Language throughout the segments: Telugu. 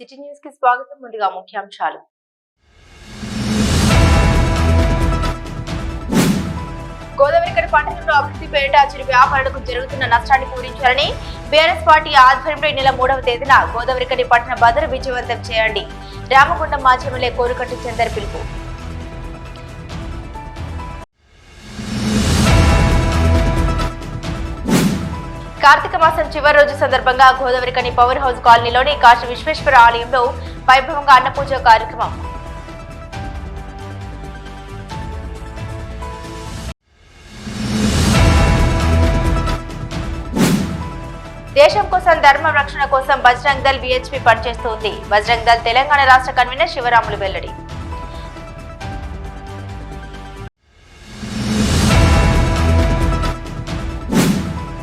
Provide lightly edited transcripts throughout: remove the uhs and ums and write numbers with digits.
సిటీ న్యూస్ కి స్వాగతం. ముందుగా ముఖ్యాంశాలు. గోదావరికని పట్టణంలో అభివృద్ధి పేరిట చిరు వ్యాపారులకు జరుగుతున్న నష్టాన్ని పూరించాలని బీఆర్ఎస్ పార్టీ ఆధ్వర్యంలో ఈ నెల 3వ తేదీన గోదావరికని పట్టణ బజారు విజయవంతం చేయండి. రామగుండం మాజీ ఎమ్మెల్యే కోరుకట్టు చందర్ పిలుపు. కార్తీక మాసం చివరి రోజు సందర్భంగా గోదావరికని పవర్ హౌస్ కాలనీలోని కాశీ విశ్వేశ్వర ఆలయంలో వైభవంగా అన్నపూజ కార్యక్రమం. దేశం కోసం, ధర్మం రక్షణ కోసం బజరంగ్ దళ్ విహెచ్పి పనిచేస్తోంది. బజరంగ్ దళ్ తెలంగాణ రాష్ట్ర కన్వీనర్ శివరాములు వెల్లడి.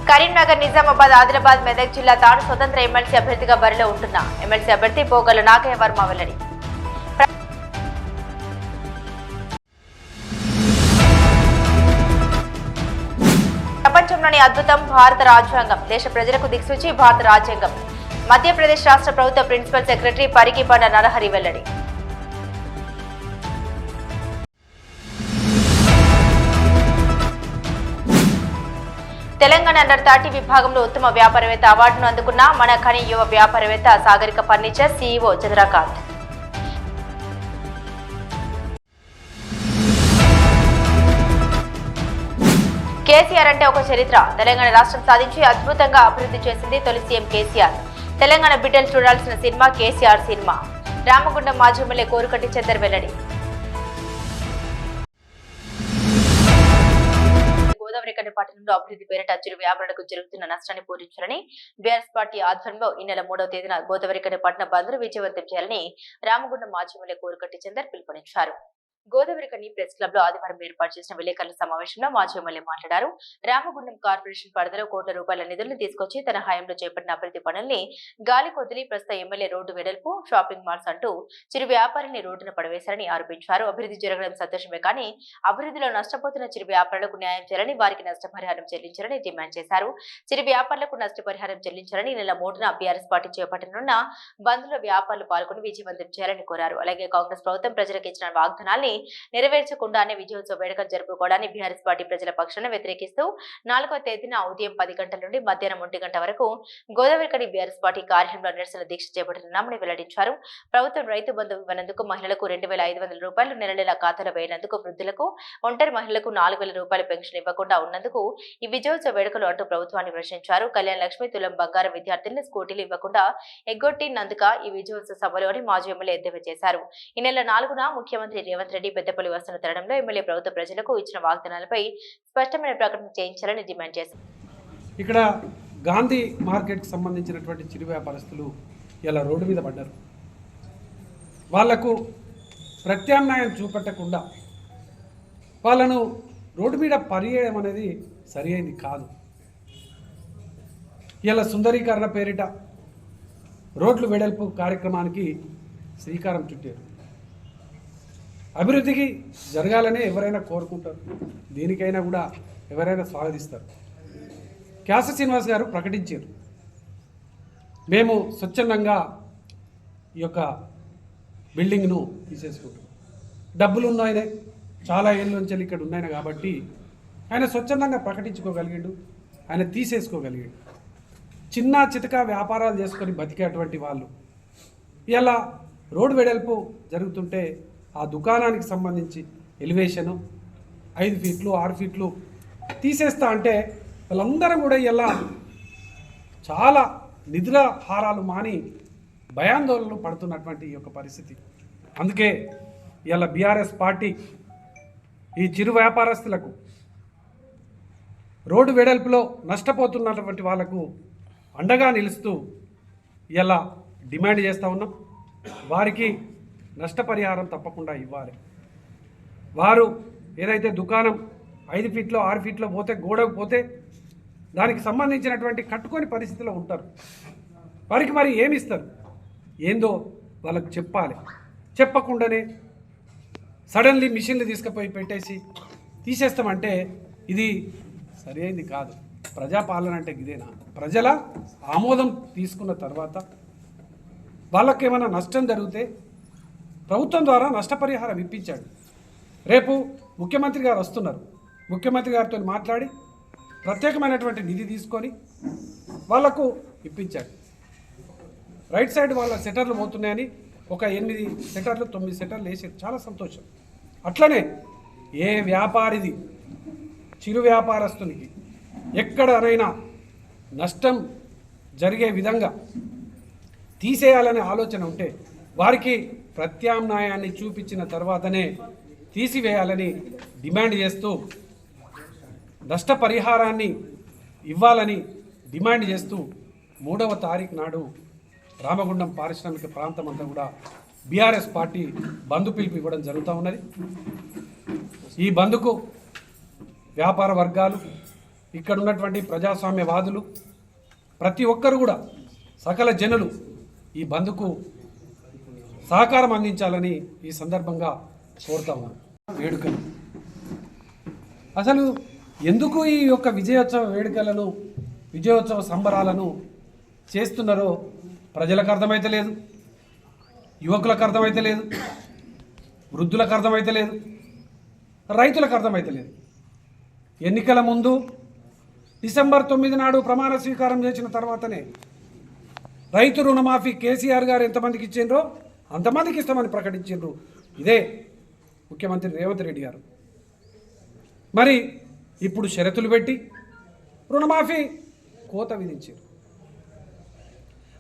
కరీంనగర్, నిజామాబాద్, ఆదిలాబాద్, మెదక్ జిల్లా తాను స్వతంత్ర ఎమ్మెల్సీ అభ్యర్థిగా బరిలో ఉంటున్న ఎమ్మెల్సీ అభ్యర్థి పోగల నాగయ్య వర్మ వెల్లడి. ప్రపంచంలోని అద్భుతం భారత రాజ్యాంగం, దేశ ప్రజలకు దిక్సూచి భారత రాజ్యాంగం. మధ్యప్రదేశ్ రాష్ట్ర ప్రభుత్వ ప్రిన్సిపల్ సెక్రటరీ పరికిబండ నరహరి వెల్లడి. తెలంగాణ అండర్-30 విభాగంలో ఉత్తమ వ్యాపారవేత్త అవార్డును అందుకున్న మన ఖని యువ వ్యాపారవేత్త సాగరిక ఫర్నిచర్ సీఈఓ చంద్రకాంత్. కేసీఆర్ అంటే ఒక చరిత్ర. తెలంగాణ రాష్ట్రం సాధించి అద్భుతంగా అభివృద్ధి చేసింది తొలి సీఎం కేసీఆర్. తెలంగాణ బిడ్డలు చూడాల్సిన సినిమా కేసీఆర్ సినిమా. రామగుండం మాజీ ఎమ్మెల్యే కోరుకట్టి చందర్ వెల్లడి. గోదావరికని పట్టణంలో అభివృద్ధి పేరిట చిరు వ్యాపారులకు జరుగుతున్న నష్టాన్ని పూరించాలని బీఆర్ఎస్ పార్టీ ఆధ్వర్యంలో ఈ నెల 3వ తేదీన గోదావరికని పట్టణ బంద్ను విజయవంతం చేయాలని రామగుండం మాజీ ఎమ్మెల్యే కోరుకట్టి చందర్ పిలుపునిచ్చారు. గోదావరికని ప్రెస్ క్లబ్ లో ఆదివారం ఏర్పాటు చేసిన విలేకరుల సమావేశంలో మాజీ ఎమ్మెల్యే మాట్లాడారు. రామగుండం కార్పొరేషన్ పరిధిలో కోట్ల రూపాయల నిధులను తీసుకొచ్చి తన హయాంలో చేపట్టిన అభివృద్ధి పనుల్ని గాలి కొదిలి ప్రస్తుత ఎమ్మెల్యే రోడ్డు వెడల్పు, షాపింగ్ మాల్స్ అంటూ చిరు వ్యాపారిని రోడ్డున పడవేశారని ఆరోపించారు. అభివృద్ధి జరగడం సంతోషమే కానీ అభివృద్ధిలో నష్టపోతున్న చిరు వ్యాపారులకు న్యాయం చేయాలని, వారికి నష్టపరిహారం చెల్లించాలని డిమాండ్ చేశారు. చిరు వ్యాపారులకు నష్టపరిహారం చెల్లించాలని నెల 3న బీఆర్ఎస్ పార్టీ చేపట్టనున్న బంద్ లో వ్యాపారులు పాల్గొని విజయవంతం చేయాలని కోరారు. అలాగే కాంగ్రెస్ ప్రభుత్వం ప్రజలకు ఇచ్చిన వాగ్దానాల్ని నెరవేర్చకుండానే విజయోత్సవ వేడుకలు జరుపుకోవడాన్ని బీఆర్ఎస్ పార్టీ ప్రజల పక్షాన వ్యతిరేకిస్తూ 4వ తేదీన ఉదయం 10 గంటల నుండి మధ్యాహ్నం 1 గంట వరకు గోదావరికని బీఆర్ఎస్ పార్టీ కార్యాలయంలో నిరసన దీక్ష చేపట్టనున్నామని వెల్లడించారు. ప్రభుత్వం రైతు బంధు ఇవ్వనందుకు, మహిళలకు 2,500 రూపాయలు నెల నెల ఖాతాలో వేయనందుకు, వృద్ధులకు, ఒంటరి మహిళలకు 4,000 రూపాయల పెన్షన్ ఇవ్వకుండా ఉన్నందుకు ఈ విజయోత్సవ వేడుకలు అంటూ ప్రభుత్వాన్ని ప్రశ్నించారు. కళ్యాణ లక్ష్మి, తులం బంగారం విద్యార్థులను స్కూటీలు ఇవ్వకుండా ఎగ్గొట్టినందుక ఈ విజయోత్సవ సభలోని మాజీ ఎమ్మెల్యే ఎద్దేవా చేశారు. ఈ నెల 4న ముఖ్యమంత్రి రేవంత్ రెడ్డి పెద్దపల్లి వస్తున్న తరుణంలో ఎమ్మెల్యే ప్రభుత్వ ప్రజలకు ఇచ్చిన వాగ్దానాలపై స్పష్టమైన ప్రకటన చేయించాలని డిమాండ్ చేశారు. ఇక్కడ గాంధీ మార్కెట్ కి సంబంధించినటువంటి చిరు వ్యాపారస్తులు ఇలా రోడ్డు మీద పడ్డారు. వాళ్లకు ప్రత్యామ్నాయం చూపెట్టకుండా వాళ్ళను రోడ్డు మీద పరిగేయడం అనేది సరి అయింది కాదు. ఇలా సుందరీకరణ పేరిట రోడ్లు వెడల్పు కార్యక్రమానికి శ్రీకారం చుట్టారు. అభివృద్ధికి జరగాలనే ఎవరైనా కోరుకుంటారు, దేనికైనా కూడా ఎవరైనా స్వాగతిస్తారు. క్యాస శ్రీనివాస్ గారు ప్రకటించారు, మేము స్వచ్ఛందంగా ఈ యొక్క బిల్డింగ్ను తీసేసుకుంటాం. డబ్బులు ఉన్నాయనే చాలా ఏళ్ళ నుంచి ఇక్కడ ఉన్నాయన కాబట్టి ఆయన స్వచ్ఛందంగా ప్రకటించుకోగలిగాడు, ఆయన తీసేసుకోగలిగాడు. చిన్న చితక వ్యాపారాలు చేసుకొని బతికేటువంటి వాళ్ళు ఇలా రోడ్డు వెడల్పు జరుగుతుంటే ఆ దుకాణానికి సంబంధించి ఎలివేషను 5 ఫీట్లు 6 ఫీట్లు తీసేస్తా అంటే వాళ్ళందరూ కూడా ఇలా చాలా నిద్రాహారాలు మాని భయాందోళనలు పడుతున్నటువంటి ఈ యొక్క పరిస్థితి. అందుకే ఇలా బీఆర్ఎస్ పార్టీ ఈ చిరు వ్యాపారస్తులకు రోడ్డు వెడల్పులో నష్టపోతున్నటువంటి వాళ్లకు అండగా నిలుస్తూ ఇలా డిమాండ్ చేస్తూ ఉన్నాం. వారికి నష్టపరిహారం తప్పకుండా ఇవ్వాలి. వారు ఏదైతే దుకాణం 5 ఫీట్లో 6 ఫీట్లో పోతే, గోడకు పోతే దానికి సంబంధించినటువంటి కట్టుకొని పరిస్థితిలో ఉంటారు. వారికి మరి ఏమి ఇస్తారు ఏందో వాళ్ళకు చెప్పాలి. చెప్పకుండానే సడన్లీ మిషన్లు తీసుకుపోయి పెట్టేసి తీసేస్తామంటే ఇది సరి అయింది కాదు. ప్రజాపాలన అంటే ఇదేనా? ప్రజల ఆమోదం తీసుకున్న తర్వాత వాళ్ళకి ఏమైనా నష్టం జరిగితే ప్రభుత్వం ద్వారా నష్టపరిహారం ఇప్పించాడు. రేపు ముఖ్యమంత్రి గారు వస్తున్నారు, ముఖ్యమంత్రి గారితో మాట్లాడి ప్రత్యేకమైనటువంటి నిధి తీసుకొని వాళ్లకు ఇప్పించాడు. రైట్ సైడ్ వాళ్ళ సెటర్లు పోతున్నాయని ఒక 8 సెటర్లు 9 సెటర్లు వేసారు, చాలా సంతోషం. అట్లనే ఏ వ్యాపారిది చిరు వ్యాపారస్తునికి ఎక్కడనైనా నష్టం జరిగే విధంగా తీసేయాలనే ఆలోచన ఉంటే వారికి ప్రత్యామ్నాయాన్ని చూపించిన తర్వాతనే తీసివేయాలని డిమాండ్ చేస్తూ నష్టపరిహారాన్ని ఇవ్వాలని డిమాండ్ చేస్తూ 3వ తారీఖు నాడు రామగుండం పారిశ్రామిక ప్రాంతం అంతా కూడా బీఆర్ఎస్ పార్టీ బంద్ పిలుపు ఇవ్వడం జరుగుతూ ఉన్నది. ఈ బంద్కు వ్యాపార వర్గాలు, ఇక్కడ ఉన్నటువంటి ప్రజాస్వామ్యవాదులు, ప్రతి ఒక్కరు కూడా సకల జనులు ఈ బంద్కు సహకారం అందించాలని ఈ సందర్భంగా కోరుతా ఉన్నాను. వేడుకలు అసలు ఎందుకు ఈ యొక్క విజయోత్సవ వేడుకలను, విజయోత్సవ సంబరాలను చేస్తున్నారో ప్రజలకు అర్థమైతే లేదు, యువకులకు అర్థమైతే లేదు, వృద్ధులకు అర్థమైతే లేదు, రైతులకు అర్థమైతే లేదు. ఎన్నికల ముందు డిసెంబర్ 9 నాడు ప్రమాణ స్వీకారం చేసిన తర్వాతనే రైతు రుణమాఫీ కేసీఆర్ గారు ఎంతమందికి ఇచ్చిండ్రో అంతమందికి ఇస్తామని ప్రకటించిండ్రు ఇదే ముఖ్యమంత్రి రేవంత్ రెడ్డి గారు. మరి ఇప్పుడు షరతులు పెట్టి రుణమాఫీ కోత విధించారు.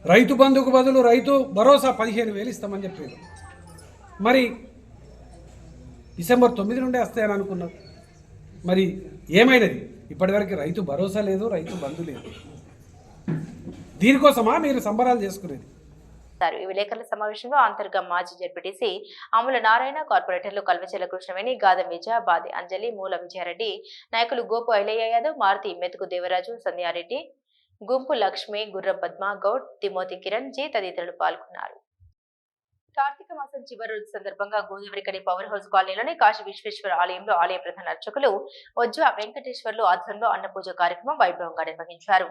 రైతు బంధుకు బదులు రైతు భరోసా 15,000 ఇస్తామని చెప్పారు. మరి డిసెంబర్ 9 నుండే వస్తాయని అనుకున్నాం. మరి ఏమైనది? ఇప్పటివరకు రైతు భరోసా లేదు, రైతు బంధు లేదు. దీనికోసమా మీరు సంబరాలు చేసుకునేది? ఈ విలేకరుల సమావేశంలో అంతర్గం మాజీ జెడ్పీటీసీ అమల నారాయణ, కార్పొరేటర్లు కల్వచెల్ల కృష్ణవేణి, గాదం విజయ, బాది అంజలి, మూల విజయారెడ్డి, నాయకులు గోపు ఐలయ్య యాదవ్, మారుతి, మెతుకు దేవరాజు, సంధ్యారెడ్డి, గుంపు లక్ష్మి, గుర్రం పద్మ గౌడ్, తిమోతి కిరణ్ జీ తదితరులు పాల్గొన్నారు. కార్తీక మాసం చివరి రోజు సందర్భంగా గోదావరికని పవర్ హౌస్ కాలనీలోని కాశీ విశ్వేశ్వర ఆలయంలో ఆలయ ప్రధాన అర్చకులు వజ్జ వెంకటేశ్వర్లు ఆధ్వర్యంలో అన్నపూజ కార్యక్రమం వైభవంగా నిర్వహించారు.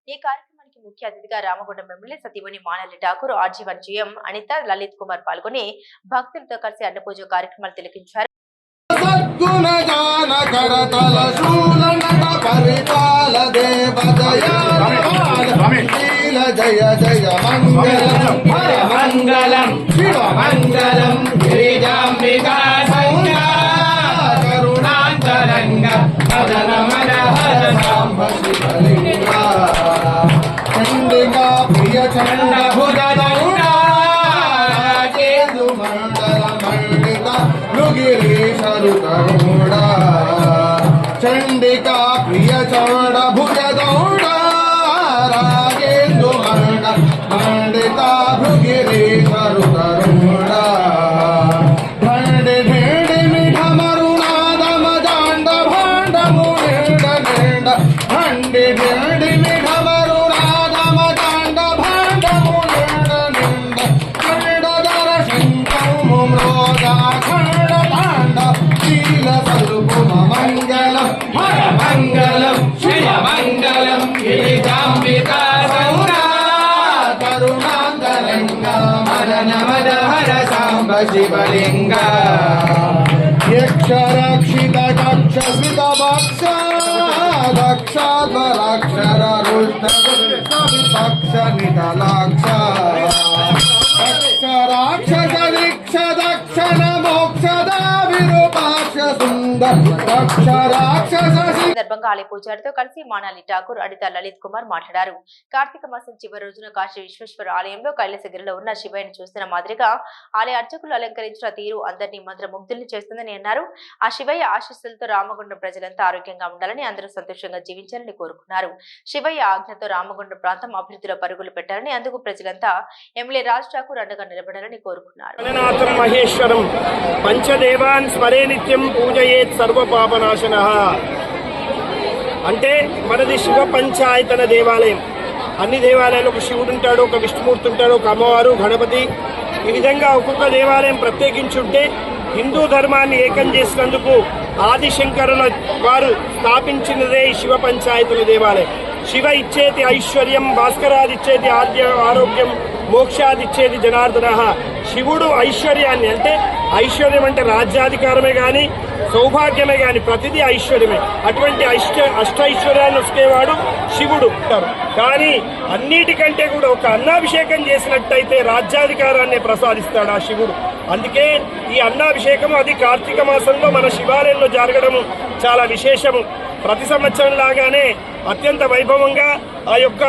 ఈ కార్యక్రమానికి ముఖ్య అతిథిగా రామగుండం ఎమ్మెల్యే సతీమణి మానల్లి ఠాకూర్, ఆర్జీవన్ జీఎం అనిత, లలిత్ కుమార్ పాల్గొని భక్తులతో కలిసి అన్నపూజ కార్యక్రమాలు తిలకించారు. జయ జయ మంగళం మంగళం శివ మంగళం గిరిజాంబికా సంగా కరుణాంతరంగ మదన మనహర సాంబ శివలింగ చండికా ప్రియ చండ భుజ దౌడా రాజేందు మండల మండిత లుగిరీశరు కరుణా చండికా ప్రియ చండ భుజ దౌడా మండితా భృగిరీశరు కరుణా ఢండి ఢేడి మిఠ మరుణాదమ దాండ భాండము నిండ నిండ ఢండి ఢేడి మిఠ మరుణాదమ దాండ భాండము నిండ నిండ ఖండధర శంఖము మ్రోగా ఖండ తాండ శీల స్వరూపమ మంగళం హర మంగళం శివ మంగళం గిరిజాంబికా హర సాంబ శివలింగ యక్షరక్షిత కక్ష స్మిత భక్ష దక్షాధ్వరాక్షర రుష్ట విపక్ష నిటలాక్ష రాక్షస దీక్ష దక్షణ మోక్షద విరూపాక్ష సుందర దక్ష రాక్షస సందర్భంగా ఆలయ పూజారితో కలిసి మానాలి ఠాకూర్, అనిత, లలిత్ కుమార్ మాట్లాడారు. కార్తీక మాసం చివరి రోజున కాశీ విశ్వేశ్వర ఆలయంలో కైలాసగిరిలో ఉన్న శివయ్యను చూస్తున్న మాదిరిగా ఆలయ అర్చకులు అలంకరించిన తీరు అందరినీ మంత్రముగ్ధుల్ని చేస్తుందని అన్నారు. ఆ శివయ్య ఆశీస్సులతో రామగుండం ప్రజలంతా ఆరోగ్యంగా ఉండాలని, అందరూ సంతోషంగా జీవించాలని కోరుకున్నారు. శివయ్య ఆజ్ఞతో రామగుండం ప్రాంతం అభివృద్ధిలో పరుగులు పెట్టాలని, అందుకు ప్రజలంతా ఎమ్మెల్యే రాజ్ ఠాకూర్ అండగా నిలబడాలని కోరుకున్నారు. మహేశ్వరం పంచదేవాన్ స్మరే నిత్యం పూజయేత్ సర్వపాపనాశనః అంటే మనది శివ పంచాయతన దేవాలయం. అన్ని దేవాలయాలు ఒక శివుడు ఉంటాడు, ఒక విష్ణుమూర్తి ఉంటాడు, ఒక అమ్మవారు, గణపతి. ఈ విధంగా ఒక్కొక్క దేవాలయం ప్రత్యేకించుంటే హిందూ ధర్మాన్ని ఏకం చేసినందుకు ఆదిశంకరుల వారు స్థాపించినదే శివ పంచాయతన దేవాలయం. శివ ఇచ్చేది ఐశ్వర్యం, భాస్కరాదిచ్చేది ఆరోగ్యం, మోక్షాదిచ్చేది జనార్దన. శివుడు ఐశ్వర్యాన్ని, అంటే ఐశ్వర్యం అంటే రాజ్యాధికారమే కానీ సౌభాగ్యమే కానీ ప్రతిదీ ఐశ్వర్యమే. అటువంటి అష్టైశ్వర్యాన్ని వచ్చేవాడు శివుడు అంటారు. కానీ అన్నిటికంటే కూడా ఒక అన్నాభిషేకం చేసినట్టయితే రాజ్యాధికారాన్ని ప్రసాదిస్తాడు ఆ శివుడు. అందుకే ఈ అన్నాభిషేకం అది కార్తీక మాసంలో మన శివాలయంలో జరగడం చాలా విశేషము. ప్రతి సంవత్సరం లాగానే అత్యంత వైభవంగా ఆ యొక్క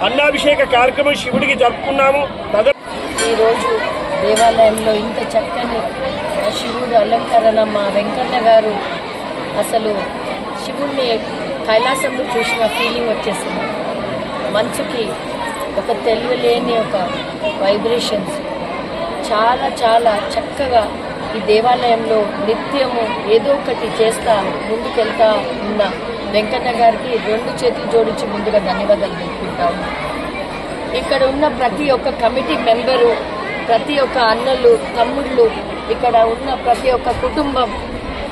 అన్నాభిషేక కార్యక్రమం శివుడికి జరుపుకున్నాము. ఈరోజు దేవాలయంలో ఇంత చక్కని శివుడు అలంకరణ మా వెంకన్న గారు అసలు శివుడిని కైలాసంలో చూసిన ఫీలింగ్ వచ్చేసింది. మనసుకి ఒక తెలియలేని ఒక వైబ్రేషన్స్ చాలా చాలా చక్కగా ఈ దేవాలయంలో నిత్యము ఏదో ఒకటి చేస్తా ముందుకెళ్తా ఉన్న వెంకన్న గారికి 2 చేతులు జోడించి ముందుగా ధన్యవాదాలు తెలుపుకుంటాము. ఇక్కడ ఉన్న ప్రతి ఒక్క కమిటీ మెంబరు, ప్రతి ఒక్క అన్నలు తమ్ముళ్ళు, ఇక్కడ ఉన్న ప్రతి ఒక్క కుటుంబం,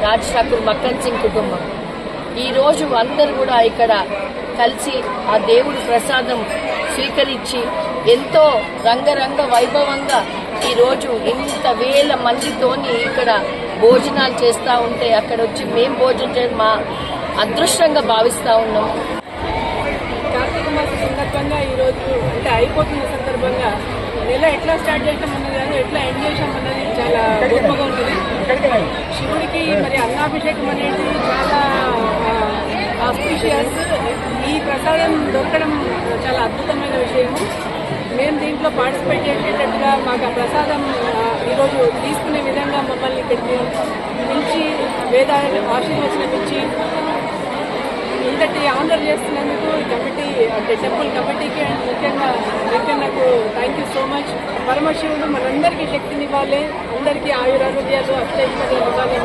రాజ్ ఠాకూర్ మక్కన్ సింగ్ కుటుంబం, ఈరోజు అందరూ కూడా ఇక్కడ కలిసి ఆ దేవుడి ప్రసాదం స్వీకరించి ఎంతో రంగరంగ వైభవంగా ఈరోజు ఇంత వేల మందితోని ఇక్కడ భోజనాలు చేస్తూ ఉంటే అక్కడ వచ్చి మేము భోజనం చేయడం మా అదృష్టంగా భావిస్తూ ఉన్నాం. కార్తీక మాస సందర్భంగా ఈరోజు అంటే అయిపోతున్న సందర్భంగా నెల ఎట్లా స్టార్ట్ చేసాం అన్నది కానీ ఎట్లా ఎండ్ చేసాం అన్నది చాలా గొప్పగా ఉంటుంది. శివుడికి మరి అన్నాభిషేకం అనేది చాలా ఆస్పిషియస్. ఈ ప్రసాదం దొరకడం చాలా అద్భుతమైన విషయము. మేము దీంట్లో పార్టిసిపేట్ చేసేటట్టుగా మాకు ఆ ప్రసాదం ఈరోజు తీసుకునే విధంగా మమ్మల్ని ఇక్కడికి పిలిచి వేద ఆశీర్వచనం ఇచ్చి ఇంతటి ఆనర్ చేస్తున్నందుకు కమిటీ అంటే టెంపుల్ కమిటీకి అండ్ ముఖ్యంగా వెంకన్నకు థ్యాంక్ యూ సో మచ్. పరమశివుడు మనందరికీ శక్తినివ్వాలి, అందరికీ ఆయురారోగ్యాలు అష్టైశ్వర్యాలు ఇవ్వాలని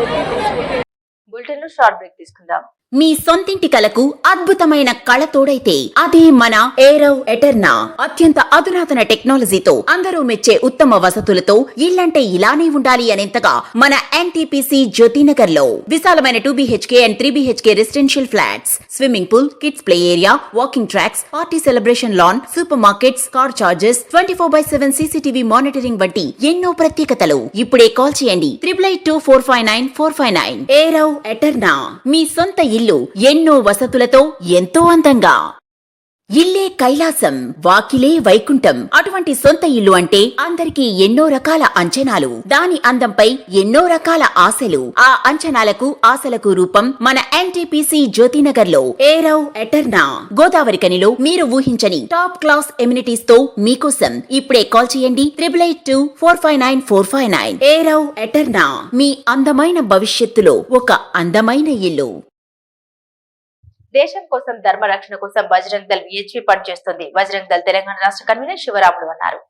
బులెటిన్ షార్ట్ బ్రేక్ తీసుకుందాం. మీ సొంతింటి కలకు అద్భుతమైన కళ తోడైతే అదే మన ఏరవ్ ఎటర్నా. అత్యంత అధునాతన టెక్నాలజీతో అందరూ మెచ్చే ఉత్తమ వసతులతో ఇల్లంటే ఇలానే ఉండాలి అనేంతగా మన ఎన్టీపీసీ జ్యోతినగర్ లో విశాలమైన 2 BHK and 3 BHK residential flats, swimming pool, kids play area, walking tracks, party celebration lawn, super markets, car charges, 24/7 CCTV monitoring వంటి ఎన్నో ప్రత్యేకతలు. ఇప్పుడే కాల్ చేయండి 882459 ఏరవ్ ఎటర్నా. మీ సొంత ఇల్లు ఎన్నో వసతులతో ఎంతో అందంగా. ఇల్లే కైలాసం, వాకిలే వైకుంఠం. అటువంటి సొంత ఇల్లు అంటే అందరికీ ఎన్నో రకాల అంచనాలు, దాని అందంపై ఎన్నో రకాల ఆశలు. ఆ అంచనాలకు ఆశలకు రూపం మన ఎన్టీపీసీ జ్యోతినగర్ లో ఏరవ్ ఎటర్నా. గోదావరి కనిలో మీరు ఊహించని టాప్ క్లాస్ ఎమ్యూనిటీస్ తో మీకోసం ఇప్పుడే కాల్ చేయండి 882459 ఏరవ్ ఎటర్నా. మీ అందమైన భవిష్యత్తులో ఒక అందమైన ఇల్లు. దేశం కోసం, ధర్మ రక్షణ కోసం బజరంగ్ దళ్ విహెచ్పి పనిచేస్తుంది. బజరంగ్ దళ్ తెలంగాణ రాష్ట్ర కన్వీనర్ శివరాములు అన్నారు.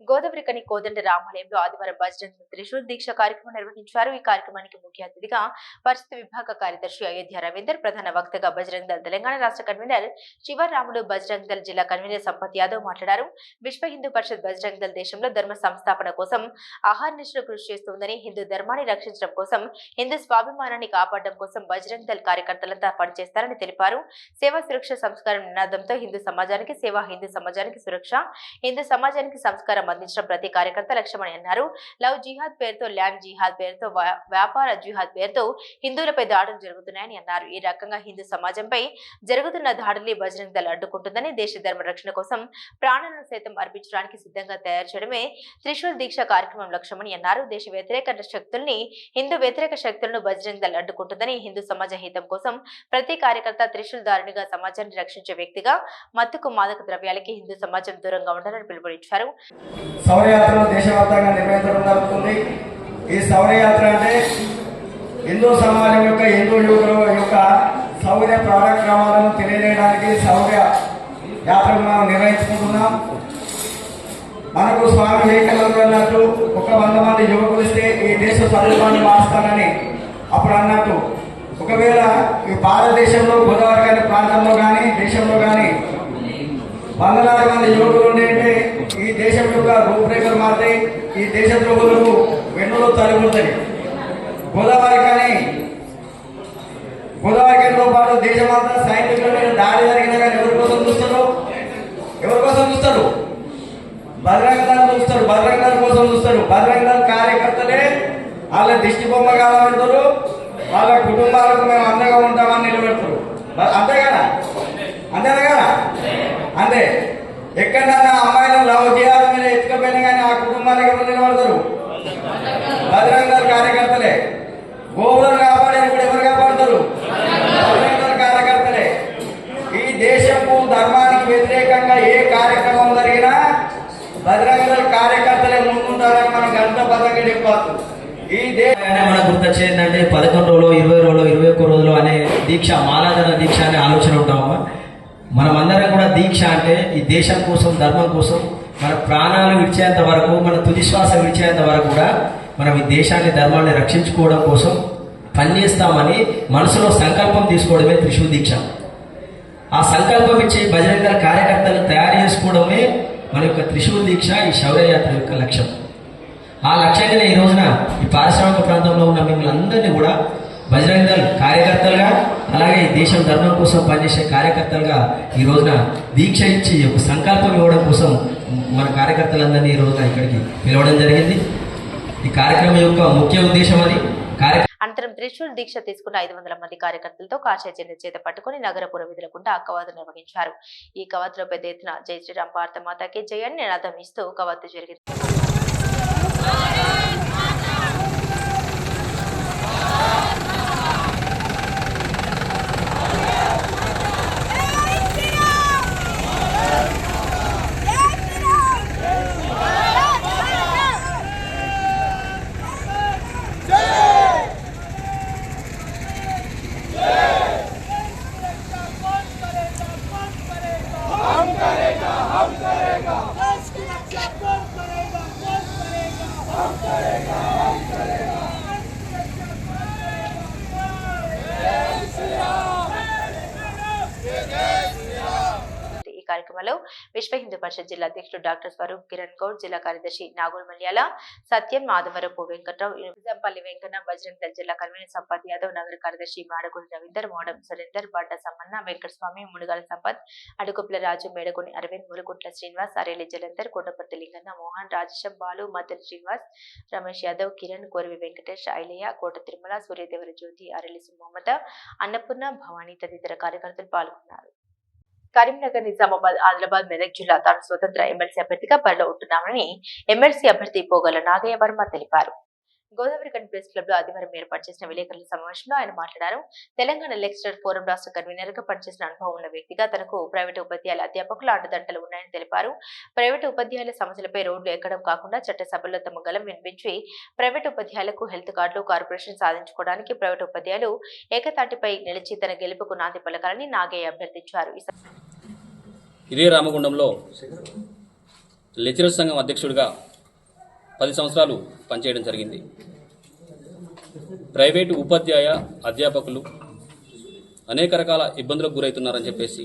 గోదావరికని కోదండ రామాలయంలో ఆదివారం బజరంగ్ దళ్ త్రిశూల్ దీక్ష కార్యక్రమం నిర్వహించారు. ఈ కార్యక్రమానికి ముఖ్య అతిథిగా పరిస్థితి విభాగ కార్యదర్శి అయోధ్య రవీందర్, ప్రధాన వక్తగా బజరంగ్ దళ్ తెలంగాణ రాష్ట్ర కన్వీనర్ శివరాములు, బజరంగ్ దళ్ జిల్లా కన్వీనర్ సంపత్ యాదవ్ మాట్లాడారు. విశ్వ హిందూ పరిషత్ బజరంగ్ దళ్ దేశంలో ధర్మ సంస్థాపన కోసం అహర్నిశలు కృషి చేస్తుందని, హిందూ ధర్మాన్ని రక్షించడం కోసం, హిందూ స్వాభిమానాన్ని కాపాడడం కోసం బజరంగ్ దళ్ కార్యకర్తలంతా పనిచేస్తారని తెలిపారు. సేవా సురక్ష సంస్కారం నినాదంతో హిందూ సమాజానికి సేవ, హిందూ సమాజానికి సురక్ష, హిందూ సమాజానికి సంస్కారం అందించడం ప్రతి కార్యకర్త లక్ష్యమని అన్నారు. లవ్ జిహాద్ పేరుతో, ల్యాండ్ జిహాద్ పేరుతో, వ్యాపార జిహాద్ పేరుతో హిందువులపై దాడులు జరుగుతున్నాయని అన్నారు. ఈ రకంగా హిందూ సమాజంపై జరుగుతున్న దాడుల్ని బజరంగ్ దళ్ అడ్డుకుంటుందని, దేశ ధర్మ రక్షణ కోసం ప్రాణాలను సైతం అర్పించడానికి సిద్ధంగా తయారు చేయడమే త్రిశూల్ దీక్ష కార్యక్రమం లక్ష్యమని అన్నారు. దేశ వ్యతిరేక శక్తుల్ని, హిందూ వ్యతిరేక శక్తులను బజరంగ్ దళ్ అడ్డుకుంటుందని, హిందూ సమాజ హితం కోసం ప్రతి కార్యకర్త త్రిశూల్ దారునిగా సమాజాన్ని రక్షించే వ్యక్తిగా, మత్తుకు మాదక ద్రవ్యాలకి హిందూ సమాజం దూరంగా ఉండాలని పిలుపునిచ్చారు. శౌర్యయాత్రను దేశవ్యాప్తంగా నిర్వహించడం జరుగుతుంది. ఈ శౌర్యయాత్ర అంటే హిందూ సమాజం యొక్క, హిందూ యువకుల యొక్క శౌర్య కార్యక్రమాలను తెలియజేయడానికి శౌర్య యాత్రను మనం నిర్వహించుకుంటున్నాం. మనకు స్వామి వివేకానంద అన్నట్టు ఒక 100 మంది యువకులు ఇస్తే ఈ దేశ స్వరూపాన్ని మారుస్తానని అప్పుడు అన్నట్టు, ఒకవేళ ఈ భారతదేశంలో గోదావరి గారి ప్రాంతంలో కానీ దేశంలో కానీ 100,000 మంది యువకులు ఉండేంటే ఈ దేశం యొక్క రూపురేఖలు మారుతాయి. ఈ దేశ ద్రోహులకు వెన్నులో తలుగుతాయి. గోదావరి కానీ గోదావరితో పాటు దేశమంతా సైనికుల మీద దాడి జరిగినా కానీ ఎవరి కోసం చూస్తారు? ఎవరి కోసం చూస్తారు? బజరంగ దళం చూస్తారు, బజరంగ దళం కోసం చూస్తారు. బజరంగ దళం కార్యకర్తలే వాళ్ళ దిష్టి బొమ్మ కాలబెడతారు, వాళ్ళ కుటుంబాలకు మేము అండగా ఉంటామని నిలబెడతారు. అంతే కదా? అంతేనా కదా? అంతే. ఎక్కడన్నా అమ్మాయిలను లవ్ చేయాలి మీద ఎత్తుకపోయినా కానీ ఆ కుటుంబానికి ఎవరు నిలబడతారు? బజరంగ దళ కార్యకర్తలే. గోవులను కాపాడేప్పుడు ఎవరు కాపాడతారు? బజరంగ దళ కార్యకర్తలే. ఈ దేశపు ధర్మానికి వ్యతిరేకంగా ఏ కార్యక్రమం జరిగినా బజరంగ దళ కార్యకర్తలే ముందుంటారని మనకు అంత పదంగా చెప్పారు. ఈ మనకు గుర్తొచ్చేది ఏంటంటే 11 రోజులు, 20 రోజులు, 21 రోజులు అనే దీక్ష, మాలాధన దీక్ష అనే ఆలోచన ఉంటామమ్మా. మనమందరం కూడా దీక్ష అంటే ఈ దేశం కోసం, ధర్మం కోసం మన ప్రాణాలు విడిచేంత వరకు, మన తుది శ్వాస విడిచేంత వరకు కూడా మనం ఈ దేశాన్ని, ధర్మాన్ని రక్షించుకోవడం కోసం పనిచేస్తామని మనసులో సంకల్పం తీసుకోవడమే త్రిశూల్ దీక్ష. ఆ సంకల్పం ఇచ్చి బజరంగ దళ కార్యకర్తలను తయారు చేసుకోవడమే మన యొక్క త్రిశూల్ దీక్ష, ఈ శౌర్యయాత్ర యొక్క లక్ష్యం. ఆ లక్ష్యంగానే ఈ రోజున ఈ పారిశ్రామిక ప్రాంతంలో ఉన్న మిమ్మల్ని అందరినీ కూడా బజరంగ దళ కార్యకర్తలుగా, అలాగే ఈ దేశం ధర్మం కోసం పనిచేసే కార్యకర్తలుగా ఈ రోజున దీక్ష ఇచ్చి ఒక సంకల్పం ఇవ్వడం కోసం మన కార్యకర్తలందరినీ ఈ రోజున ఇక్కడికి పిలవడం జరిగింది. ఈ కార్యక్రమం యొక్క ముఖ్య ఉద్దేశం అది. అనంతరం త్రిశూల్ దీక్ష తీసుకున్న 500 మంది కార్యకర్తలతో కాషాయ జెండా చేత పట్టుకుని నగరపుర వీధుల గుండా కవాతు నిర్వహించారు. ఈ కవాతులో పెద్ద ఎత్తున జై శ్రీరామ్, భారత మాతాకి జై అని నినాదం ఇస్తూ కవాతు జరిగింది. కార్యక్రమంలో విశ్వ హిందూ పరిషత్ జిల్లా అధ్యక్షుడు డాక్టర్ స్వరూప్ కిరణ్ గౌడ్, జిల్లా కార్యదర్శి నాగూర్ మల్యాల, సత్యం, మాధవరపు వెంకట్రావు, నిజాంపల్లి వెంకన్న, బజరంగ దళ జిల్లా కన్వీనర్ సంపత్ యాదవ్, నగర కార్యదర్శి మాడగుడి రవీందర్, మోడం సురేందర్, బండ సమ్మన్న, వెంకటస్వామి, మునుగాల సంపత్, అడుగుప్ల రాజు, మేడగొని అరవింద్, ములుగుంట్ల శ్రీనివాస్, అరేలి జలంధర్, కోటపర్తి లింగన్న, మోహన్, రాజేశం, బాలు, మద్దెల శ్రీనివాస్, రమేష్ యాదవ్, కిరణ్, కోరవి వెంకటేష్, ఐలయ్య, కోట తిరుమల, సూర్యదేవర జ్యోతి, అరెలి సుమమత, అన్నపూర్ణ, భవానీ తదితర కార్యకర్తలు పాల్గొన్నారు. కరీంనగర్, నిజామాబాద్, ఆదిలాబాద్, మెదక్ జిల్లా తాను స్వతంత్ర ఎమ్మెల్సీ అభ్యర్థిగా బరిలో ఉంటున్నామని ఎమ్మెల్సీ అభ్యర్థి పోగల నాగయ్య వర్మ తెలిపారు. గోదావరిఖని ప్రెస్ క్లబ్ లో ఆదివారం ఏర్పాటు చేసిన విలేకరుల సమావేశంలో ఆయన మాట్లాడారు. తెలంగాణ లెక్చరర్ ఫోరం రాష్ట్ర కన్వీనర్ గా పనిచేసిన అనుభవం ఉన్న వ్యక్తిగా తనకు ప్రైవేటు ఉపాధ్యాయుల అధ్యాపకుల అండదండలు ఉన్నాయని తెలిపారు. ప్రైవేటు ఉపాధ్యాయుల సమస్యలపై రోడ్లు ఎక్కడం కాకుండా చట్టసభల్లో తమ గలం వినిపించి ప్రైవేటు ఉపాధ్యాయులకు హెల్త్ కార్డులు, కార్పొరేషన్ సాధించుకోవడానికి ప్రైవేటు ఉపాధ్యాయులు ఏకతాటిపై నిలిచి తన గెలుపుకు నాంది పలకాలని నాగయ్య అభ్యర్థించారు. ఇదే రామగుండంలో లెక్చరర్ సంఘం అధ్యక్షుడిగా 10 సంవత్సరాలు పనిచేయడం జరిగింది. ప్రైవేటు ఉపాధ్యాయ అధ్యాపకులు అనేక రకాల ఇబ్బందులకు గురవుతున్నారని చెప్పేసి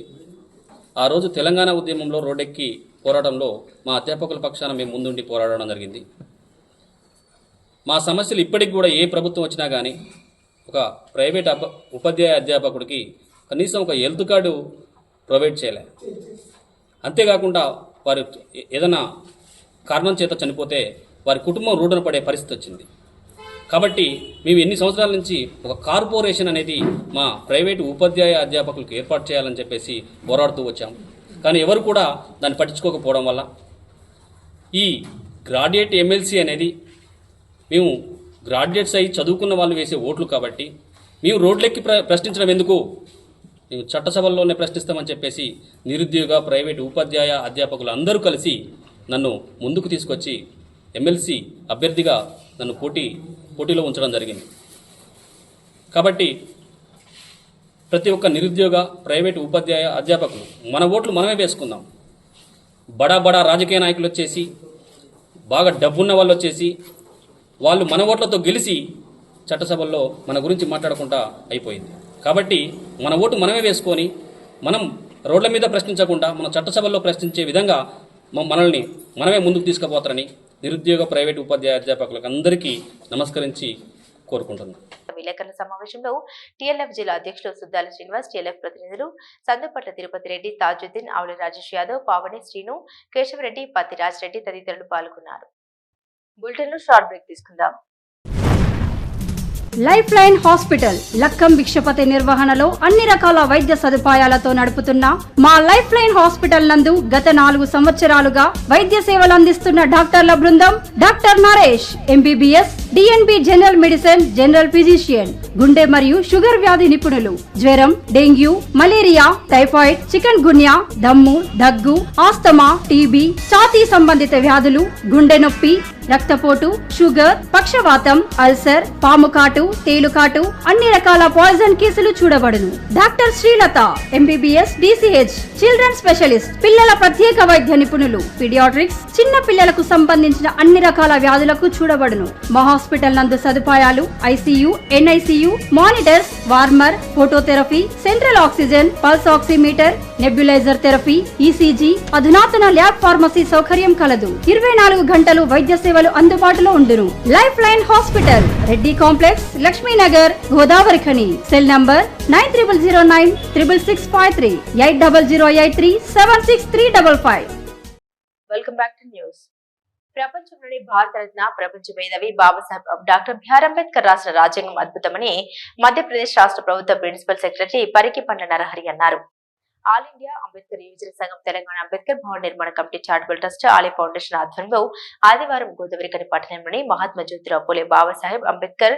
ఆ రోజు తెలంగాణ ఉద్యమంలో రోడ్డెక్కి పోరాటంలో మా అధ్యాపకుల పక్షాన మేము ముందుండి పోరాడడం జరిగింది. మా సమస్యలు ఇప్పటికి కూడా ఏ ప్రభుత్వం వచ్చినా కానీ ఒక ప్రైవేట్ ఉపాధ్యాయ అధ్యాపకుడికి కనీసం ఒక హెల్త్ కార్డు ప్రొవైడ్ చేయలే. అంతేకాకుండా వారు ఏదైనా కారణం చేత చనిపోతే వారి కుటుంబం రోడ్డున పడే పరిస్థితి వచ్చింది. కాబట్టి మేము ఎన్ని సంవత్సరాల నుంచి ఒక కార్పొరేషన్ అనేది మా ప్రైవేటు ఉపాధ్యాయ అధ్యాపకులకు ఏర్పాటు చేయాలని చెప్పేసి పోరాడుతూ వచ్చాము. కానీ ఎవరు కూడా దాన్ని పట్టించుకోకపోవడం వల్ల ఈ గ్రాడ్యుయేట్ ఎమ్మెల్సీ అనేది మేము గ్రాడ్యుయేట్స్ అయ్యి చదువుకున్న వాళ్ళు వేసే ఓట్లు కాబట్టి మేము రోడ్లెక్కి ప్రశ్నించడం ఎందుకు, మేము చట్టసభల్లోనే ప్రశ్నిస్తామని చెప్పేసి నిరుద్యోగ, ప్రైవేటు ఉపాధ్యాయ అధ్యాపకులు అందరూ కలిసి నన్ను ముందుకు తీసుకొచ్చి ఎమ్మెల్సీ అభ్యర్థిగా నన్ను పోటీలో ఉంచడం జరిగింది. కాబట్టి ప్రతి ఒక్క నిరుద్యోగ, ప్రైవేటు ఉపాధ్యాయ అధ్యాపకులు మన ఓట్లు మనమే వేసుకుందాం. బడా రాజకీయ నాయకులు వచ్చేసి, బాగా డబ్బున్న వాళ్ళు వచ్చేసి వాళ్ళు మన ఓట్లతో గెలిచి చట్టసభల్లో మన గురించి మాట్లాడకుండా అయిపోయింది. కాబట్టి మన ఓటు మనమే వేసుకొని మనం రోడ్ల మీద ప్రశ్నించకుండా మన చట్టసభల్లో ప్రశ్నించే విధంగా మనల్ని మనమే ముందుకు తీసుకుపోతారని నిరుద్యోగ, ప్రైవేటు ఉపాధ్యాయ అధ్యాపకులకు అందరికీ నమస్కరించి కోరుకుంటున్నాను. విలేకరుల సమావేశంలో టీఎల్ఎఫ్ జిల్లా అధ్యక్షులు సుద్దాల శ్రీనివాస్, టీఎల్ఎఫ్ ప్రతినిధులు సందుపట్ల తిరుపతి రెడ్డి, తాజుద్దీన్, ఆవుల రాజేష్ యాదవ్, పావని శ్రీను, కేశవరెడ్డి, పత్తి రాజరెడ్డి తదితరులు పాల్గొన్నారు. బులెటిన్ లో షార్ట్ బ్రేక్ తీసుకుందాం. Life line hospital Lakkam Bhikshapathi నిర్వహణలో అన్ని రకాల వైద్య సదుపాయాలతో నడుపుతున్న మా లైఫ్ లైన్ హాస్పిటల్ నందు గత 4 సంవత్సరాలుగా వైద్య సేవలు అందిస్తున్న డాక్టర్ల బృందం doctor Naresh MBBS, DNB general medicine, general physician, గుండె మరియు షుగర్ వ్యాధి నిపుణులు, జ్వరం, డెంగ్యూ, మలేరియా, టైఫాయిడ్, చికెన్ గున్యా, దమ్ము, దగ్గు, ఆస్తమా, టీబీ, ఛాతీ సంబంధిత వ్యాధులు, గుండె నొప్పి, రక్తపోటు, షుగర్, పక్షవాతం, అల్సర్, పాముకాటు, తేలుకాటు, అన్ని రకాల పాయిజన్ కేసులు చూడబడును. Doctor Srilatha MBBS, DCH, children specialist, పిల్లల ప్రత్యేక వైద్య నిపుణులు, పీడియాట్రిక్స్, చిన్న పిల్లలకు సంబంధించిన అన్ని రకాల వ్యాధులకు చూడబడును. మా హాస్పిటల్ నందు సదుపాయాలు ICU, NICU, monitors, warmer, phototherapy, central oxygen, pulse oximeter, nebuliser therapy, ECG, అధునాతన ల్యాబ్ ఫార్మసీ సౌకర్యం కలదు. 24 గంటలు వైద్య సేవలు అందుబాటులో ఉండును. Life line hospital, Reddy complex, Lakshminagar, Godavarikhani. Cell number 93096665 8008376355. Welcome back to news. ప్రపంచంలోని భారతరత్న, ప్రపంచ మేధావి బాబాసాహెబ్ డాక్టర్ బిఆర్ అంబేద్కర్ రాసిన రాజ్యాంగం అద్భుతమని మధ్యప్రదేశ్ రాష్ట్ర ప్రభుత్వ ప్రిన్సిపల్ సెక్రటరీ పరికిపండ్ల నరహరి అన్నారు. ఆల్ ఇండియా అంబేద్కర్ యువజన సంఘం, తెలంగాణ అంబేద్కర్ భవన్ నిర్మాణ కమిటీ, చారిటబుల్ ట్రస్ట్, ఆలయ ఫౌండేషన్ ఆధ్వర్యంలో ఆదివారం గోదావరికని పట్టణంలోని మహాత్మా జ్యోతిరావు పూలే బాబాసాహెబ్ అంబేద్కర్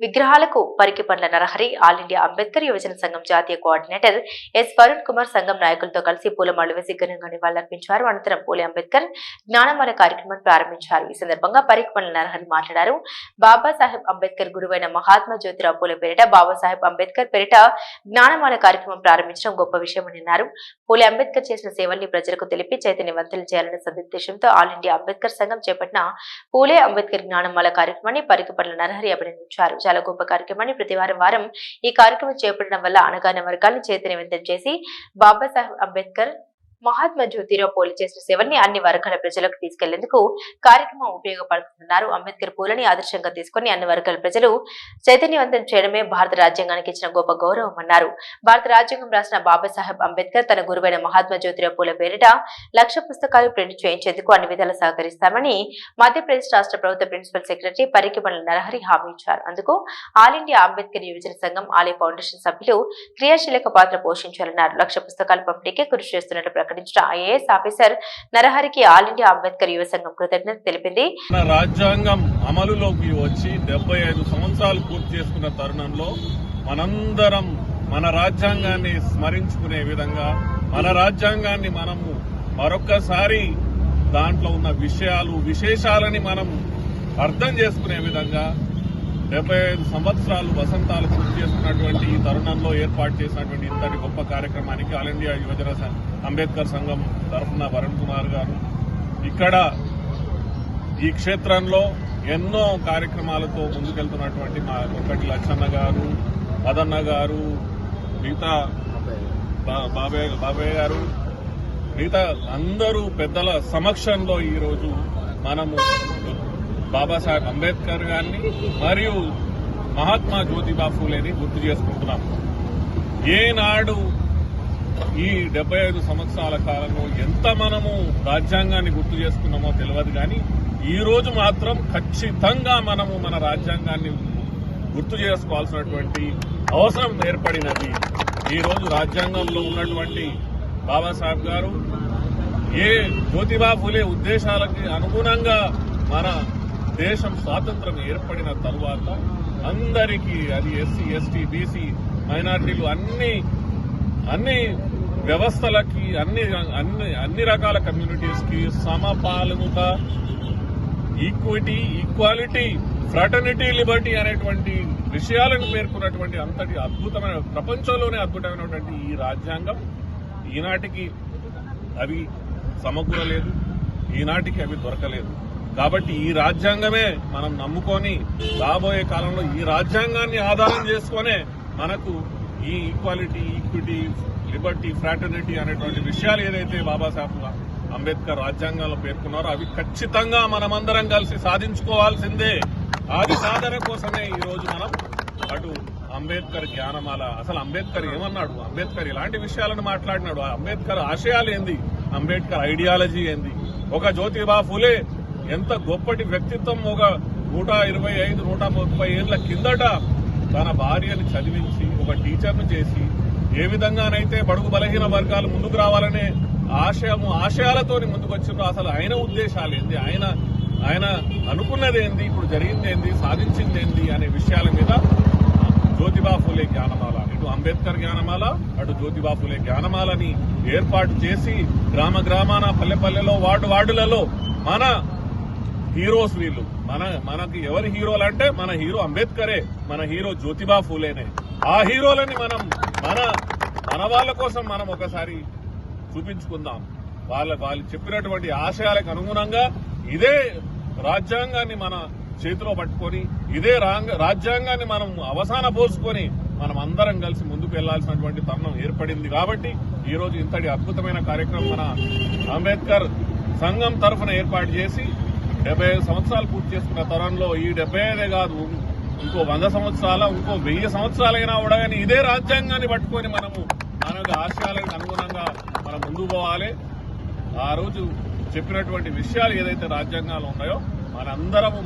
విగ్రహాలకు పరికిపండ్ల నరహరి, ఆల్ ఇండియా అంబేద్కర్ యువజన సంఘం జాతీయ కోఆర్డినేటర్ ఎస్ వరుణ్ కుమార్ సంఘం నాయకులతో కలిసి పూలమాలలు వేసి ఘనంగా నివాళులర్పించారు. అనంతరం పూలే అంబేద్కర్ జ్ఞానమాల కార్యక్రమాన్ని ప్రారంభించారు. ఈ సందర్భంగా పరికిపండ్ల నరహరి మాట్లాడారు. బాబాసాహెబ్ అంబేద్కర్ గురువైన మహాత్మా జ్యోతిరావు పూలే పేరిట బాబాసాహెబ్ అంబేద్కర్ పేరిట జ్ఞానమాల కార్యక్రమం ప్రారంభించడం గొప్ప విషయమని అన్నారు. పూలే అంబేద్కర్ చేసిన సేవల్ని ప్రజలకు తెలిపి చైతన్యవంతులు చేయాలనే సదుద్దేశంతో ఆల్ ఇండియా అంబేద్కర్ సంఘం చేపట్టిన పూలే అంబేద్కర్ జ్ఞానమాల కార్యక్రమాన్ని పరికిపండ్ల నరహరి అభినందించారు. చాలా గొప్ప కార్యక్రమాన్ని ప్రతి వారం ఈ కార్యక్రమం చేపట్టడం వల్ల అణగారిన వర్గాన్ని చైతన్యవంతం చేసి బాబాసాహెబ్ అంబేద్కర్, మహాత్మా జ్యోతిరావు పూలే చేసిన సేవల్ని అన్ని వర్గాల ప్రజలకు తీసుకెళ్లేందుకు కార్యక్రమం ఉపయోగపడుతుందన్నారు. అంబేద్కర్ పూలని ఆదర్శంగా తీసుకుని అన్ని వర్గాల ప్రజలు చైతన్యవంతం చేయడమే భారత రాజ్యాంగానికి ఇచ్చిన గొప్ప గౌరవం అన్నారు. భారత రాజ్యాంగం రాసిన బాబాసాహెబ్ అంబేద్కర్ తన గురువైన మహాత్మా జ్యోతిరావు పూలే పేరిట 1,00,000 పుస్తకాలు ప్రింట్ చేయించేందుకు అన్ని విధాలా సహకరిస్తామని మధ్యప్రదేశ్ రాష్ట్ర ప్రభుత్వ ప్రిన్సిపల్ సెక్రటరీ పరికిపండ్ల నరహరి హామీ ఇచ్చారు. అందుకు ఆల్ ఇండియా అంబేద్కర్ యువజన సంఘం, ఆలయ ఫౌండేషన్ సభ్యులు క్రియాశీలక పాత్ర పోషించాలన్నారు. 1,00,000 పుస్తకాల పంపిణీకి కృషి చేస్తున్నట్టు ప్రకటించిన ఐఏఎస్ ఆఫీసర్ నరహరికి ఆల్ ఇండియా అంబేద్కర్ యువ సంఘం కృతజ్ఞత తెలిపింది. రాజ్యాంగం అమలులోకి వచ్చి 75 సంవత్సరాలు పూర్తి చేసుకున్న తరుణంలో మనందరం మన రాజ్యాంగాన్ని స్మరించుకునే విధంగా, మన రాజ్యాంగాన్ని మనము మరొక్కసారి దాంట్లో ఉన్న విశేషాలని మనం అర్థం చేసుకునే విధంగా 75 సంవత్సరాలు వసంతాలు పూర్తి చేసుకున్నటువంటి ఈ తరుణంలో ఏర్పాటు చేసినటువంటి ఇంతటి గొప్ప కార్యక్రమానికి ఆల్ ఇండియా యువజన అంబేద్కర్ సంఘం తరఫున వరుణ్ కుమార్ గారు, ఇక్కడ ఈ క్షేత్రంలో ఎన్నో కార్యక్రమాలతో ముందుకెళ్తున్నటువంటి మా కొక్కటి లచ్చన్న గారు, మదన్న గారు, మిగతా బాబాయ్ గారు, మిగతా అందరూ పెద్దల సమక్షంలో ఈరోజు మనము బాబాసాహెబ్ అంబేద్కర్ గారిని మరియు మహాత్మా జ్యోతిబా ఫూలేని గుర్తు చేసుకుంటున్నాం. ఏనాడు ఈ 75 సంవత్సరాల కాలంలో ఎంత మనము రాజ్యాంగాన్ని గుర్తు చేసుకున్నామో తెలియదు, కానీ ఈ రోజు మాత్రం ఖచ్చితంగా మనము మన రాజ్యాంగాన్ని గుర్తు చేసుకోవాల్సినటువంటి అవసరం ఏర్పడినది. ఈ రోజు రాజ్యాంగంలో ఉన్నటువంటి బాబాసాహెబ్ గారు ఏ జ్యోతిబా ఫూలే ఉద్దేశాలకి అనుగుణంగా మన దేశం స్వాతంత్రం ఏర్పడిన తరువాత అందరికీ, అది ఎస్సీ, ఎస్టీ, బీసీ, మైనారిటీలు, అన్ని వ్యవస్థలకి, అన్ని రకాల కమ్యూనిటీస్ కి సమపాలనత, ఈక్వాలిటీ, ఫ్రాటర్నిటీ, లిబర్టీ అనేటువంటి విషయాలను పేర్కొన్నటువంటి అంతటి అద్భుతమైన, ప్రపంచంలోనే అద్భుతమైనటువంటి ఈ రాజ్యాంగం ఈనాటికి అవి సమకూరలేదు, ఈనాటికి అవి దొరకలేదు. కాబట్టి ఈ రాజ్యాంగమే మనం నమ్ముకొని రాబోయే కాలంలో ఈ రాజ్యాంగాన్ని ఆధారం చేసుకునే మనకు ఈ ఈక్వాలిటీ, ఈక్విటీ, లిబర్టీ, ఫ్రాటర్నిటీ అనేటువంటి విషయాలు ఏదైతే బాబాసాహెబ్ అంబేద్కర్ రాజ్యాంగంలో పేర్కొన్నారో అవి ఖచ్చితంగా మనమందరం కలిసి సాధించుకోవాల్సిందే. ఆది సాధన కోసమే ఈరోజు మనం అటు అంబేద్కర్ జ్ఞానమాల, అసలు అంబేద్కర్ ఏమన్నాడు, అంబేద్కర్ ఇలాంటి విషయాలను మాట్లాడినాడు, అంబేద్కర్ ఆశయాలు ఏంది, అంబేద్కర్ ఐడియాలజీ ఏంది, ఒక జ్యోతిబా ఫులే ఎంత గొప్పటి వ్యక్తిత్వం, ఒక 125, 130 ఏళ్ల కిందట తన భార్యని చదివించి ఒక టీచర్ను చేసి ఏ విధంగానైతే బడుగు బలహీన వర్గాలు ముందుకు రావాలనే ఆశయాలతోని ముందుకు వచ్చిండ్రో, అసలు ఆయన ఉద్దేశాలు ఏంది, ఆయన అనుకున్నది ఏంది, ఇప్పుడు జరిగింది ఏంది, సాధించింది ఏంది అనే విషయాల మీద జ్యోతిబా ఫులే జ్ఞానమాల, ఇటు అంబేద్కర్ జ్ఞానమాల, అటు జ్యోతిబా ఫులే జ్ఞానమాలని ఏర్పాటు చేసి గ్రామ గ్రామాన పల్లె వార్డులలో మన హీరోస్ వీళ్ళు, మనకి ఎవరి హీరోలు అంటే మన హీరో అంబేద్కరే, మన హీరో జ్యోతిబా ఫూలేనే. ఆ హీరోలని మనం మన వాళ్ళ కోసం మనం ఒకసారి చూపించుకుందాం. వాళ్ళు చెప్పినటువంటి ఆశయాలకు అనుగుణంగా ఇదే రాజ్యాంగాన్ని మన చేతిలో పట్టుకొని, ఇదే రాజ్యాంగాన్ని మనం అవసాన పోసుకొని మనం అందరం కలిసి ముందుకు వెళ్లాల్సినటువంటి తరుణం ఏర్పడింది. కాబట్టి ఈ రోజు ఇంతటి అద్భుతమైన కార్యక్రమం మన అంబేద్కర్ సంఘం తరఫున ఏర్పాటు చేసి 75 సంవత్సరాలు పూర్తి చేసుకున్న తరంలో ఈ 75 కాదు, ఇంకో 100 సంవత్సరాల, ఇంకో 1000 సంవత్సరాలైనా కూడా కానీ ఇదే రాజ్యాంగాన్ని పట్టుకొని మన ఆశయాలకు అనుగుణంగా మనం ముందుకు పోవాలి. ఆ రోజు చెప్పినటువంటి విషయాలు ఏదైతే రాజ్యాంగాలు ఉన్నాయో మనందరము